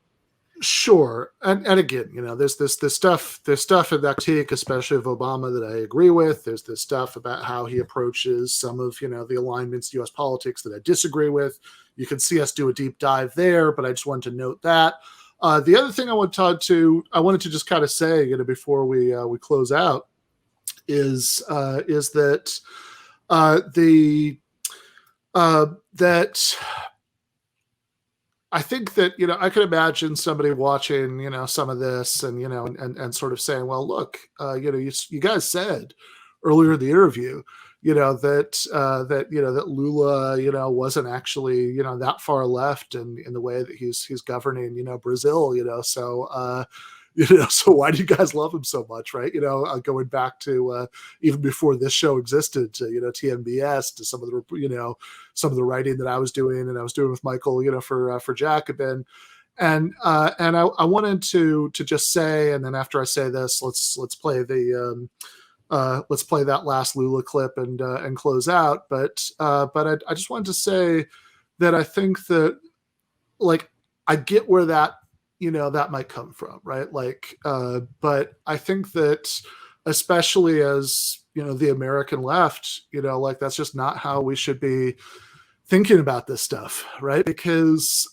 Sure. And again, there's this stuff in that critique, especially of Obama, that I agree with. There's this stuff about how he approaches some of, the alignments to U.S. politics that I disagree with. You can see us do a deep dive there, but I just wanted to note that. The other thing I wanted to just kind of say, before we close out is that that I think that, I could imagine somebody watching, some of this and, and sort of saying, well, look, you guys said earlier in the interview, that Lula, wasn't actually, that far left in the way that he's governing, Brazil, so, so why do you guys love him so much, right? Going back to even before this show existed, to TMBS, to some of the writing that I was doing, and I was doing with Michael, for Jacobin, and I wanted to just say, and then after I say this, let's play that last Lula clip and close out. But I just wanted to say that I think that, like, I get where that that might come from, right? Like, but I think that, especially as, the American left, like, that's just not how we should be thinking about this stuff, right? Because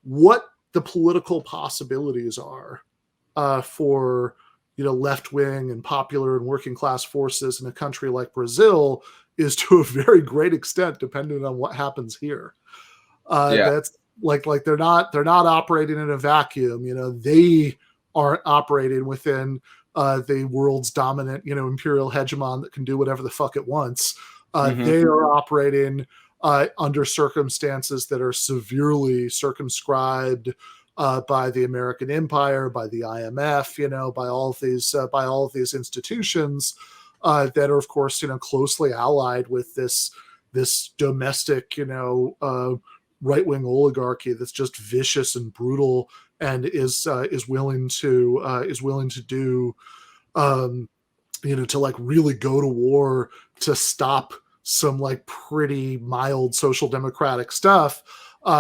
what the political possibilities are for, left-wing and popular and working class forces in a country like Brazil is to a very great extent dependent on what happens here. That's like they're not operating in a vacuum. They aren't operating within the world's dominant, imperial hegemon that can do whatever the fuck it wants. They are operating under circumstances that are severely circumscribed by the American empire, by the IMF, by all of these institutions that are, of course, closely allied with this domestic, right-wing oligarchy that's just vicious and brutal, and is willing to do, to like really go to war to stop some like pretty mild social democratic stuff.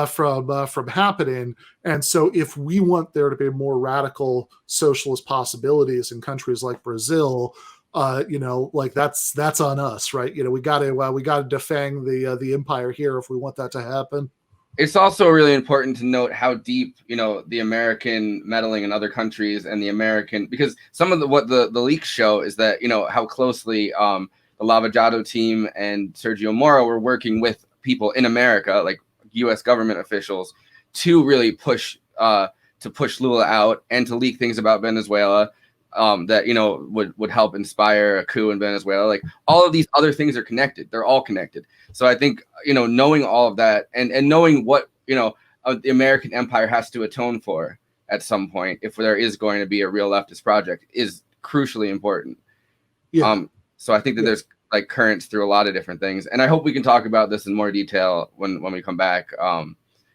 from happening. And so if we want there to be more radical socialist possibilities in countries like Brazil, like that's on us, right? We got to defang the empire here if we want that to happen. It's also really important to note how deep, the American meddling in other countries and the American, because some of what the leaks show is that, how closely the Lava Jato team and Sergio Moro were working with people in America, like U.S. government officials, to really push Lula out and to leak things about Venezuela that, would help inspire a coup in Venezuela. Like all of these other things are connected. They're all connected. So I think, knowing all of that and knowing what, the American empire has to atone for at some point, if there is going to be a real leftist project, is crucially important. Yeah. So I think that there's like currents through a lot of different things. And I hope we can talk about this in more detail when we come back.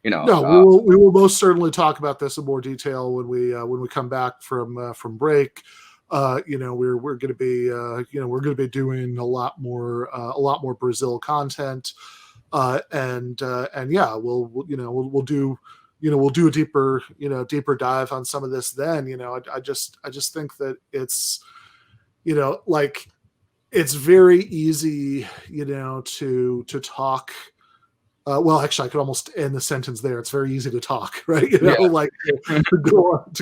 We will most certainly talk about this in more detail when we come back from break. We're going to be doing a lot more Brazil content, and we'll do a deeper dive on some of this then. I just think that it's it's very easy to talk. Well, actually, I could almost end the sentence there. It's very easy to talk, right? To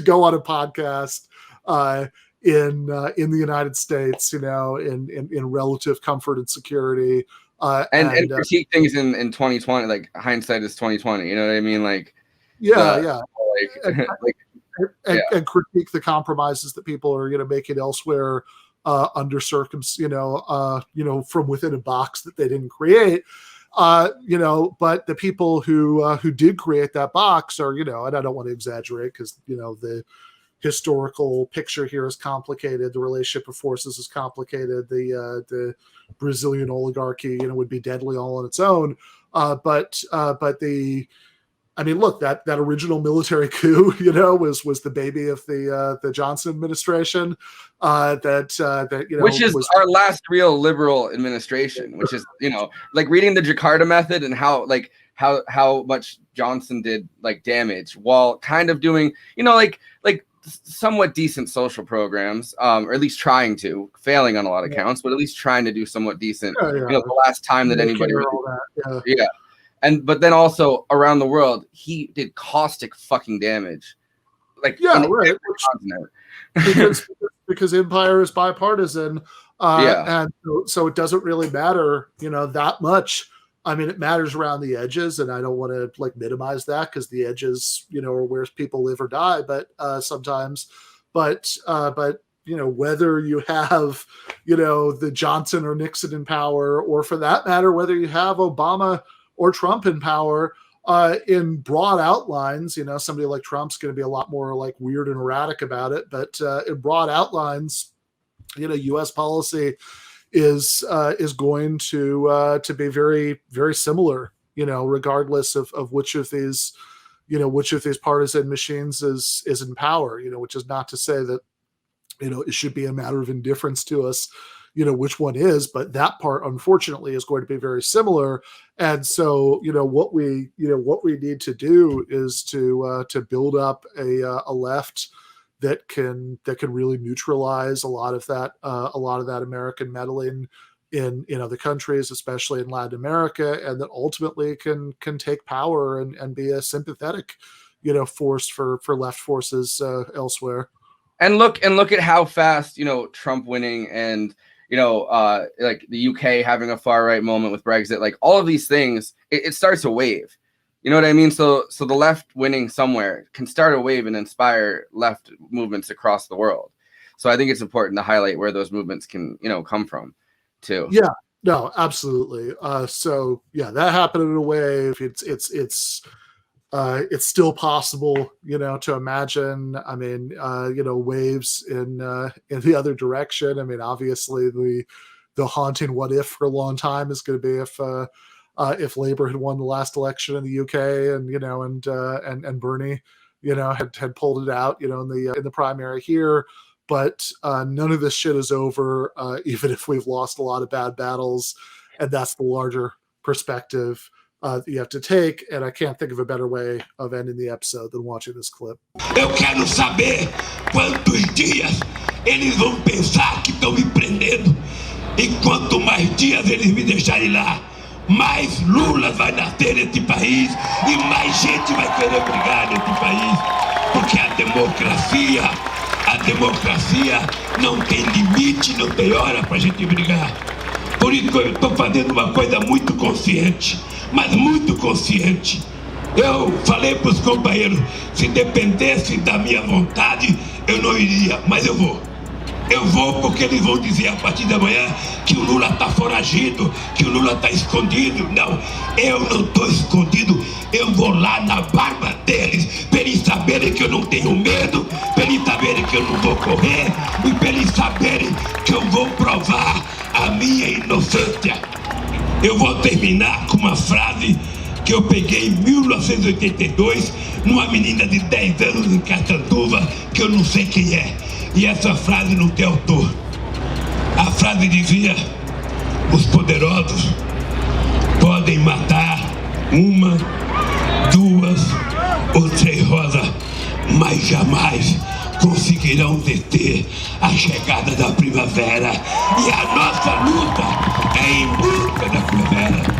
go on a podcast in the United States, in relative comfort and security, and critique things in 2020. Like hindsight is 2020. You know what I mean? Like and critique the compromises that people are making elsewhere under from within a box that they didn't create. But the people who did create that box are, and I don't want to exaggerate because, the historical picture here is complicated. The relationship of forces is complicated. The Brazilian oligarchy, would be deadly all on its own. But that original military coup, was the baby of the Johnson administration. Which is our last real liberal administration, which is, like reading the Jakarta method and how much Johnson did like damage while kind of doing, like somewhat decent social programs, or at least trying to, failing on a lot of counts, but at least trying to do somewhat decent. The last time that anybody really, but then also around the world, he did caustic fucking damage. Like right. because empire is bipartisan, and so it doesn't really matter, that much. I mean, it matters around the edges, and I don't want to minimize that because the edges, are where people live or die. But sometimes, whether you have, the Johnson or Nixon in power, or for that matter, whether you have Obama or Trump in power, in broad outlines, somebody like Trump's going to be a lot more weird and erratic about it. But in broad outlines, U.S. policy is going to be very, very similar, regardless of which of these partisan machines is in power, which is not to say that, it should be a matter of indifference to us, which one is, but that part, unfortunately, is going to be very similar. And so, what we need to do is to build up a left that can really neutralize a lot of that American meddling in other countries, especially in Latin America, and that ultimately can take power and be a sympathetic, force for left forces elsewhere. And look at how fast, Trump winning and like the UK having a far right moment with Brexit, like all of these things, it starts a wave. You know what I mean? So the left winning somewhere can start a wave and inspire left movements across the world. So I think it's important to highlight where those movements can, come from too. Yeah, no, absolutely. So yeah, that happened in a wave. It's still possible, to imagine. I mean, waves in the other direction. I mean, obviously the haunting what if for a long time is going to be if Labour had won the last election in the UK and Bernie, had pulled it out, in the primary here. But none of this shit is over, even if we've lost a lot of bad battles, and that's the larger perspective. that you have to take, and I can't think of a better way of ending the episode than watching this clip. Eu quero saber quantos dias eles vão pensar que estão me prendendo, e quanto mais dias eles me deixarem lá, mais Lula vai nascer nesse país e mais gente vai querer brigar nesse país, porque a democracia não tem limite, não tem hora para a gente brigar. Por isso eu estou fazendo uma coisa muito consciente, mas muito consciente. Eu falei para os companheiros, se dependesse da minha vontade, eu não iria, mas eu vou. Eu vou porque eles vão dizer a partir da manhã que o Lula está foragido, que o Lula está escondido. Não, eu não estou escondido. Eu vou lá na barba deles, para eles saberem que eu não tenho medo, para eles saberem que eu não vou correr e para eles saberem que eu vou provar a minha inocência. Eu vou terminar com uma frase que eu peguei em 1982 numa menina de 10 anos em Catanduva, que eu não sei quem é. E essa frase não tem autor. A frase dizia: os poderosos podem matar uma, duas ou três rosas, mas jamais conseguirão deter a chegada da primavera. E a nossa luta é em busca da primavera.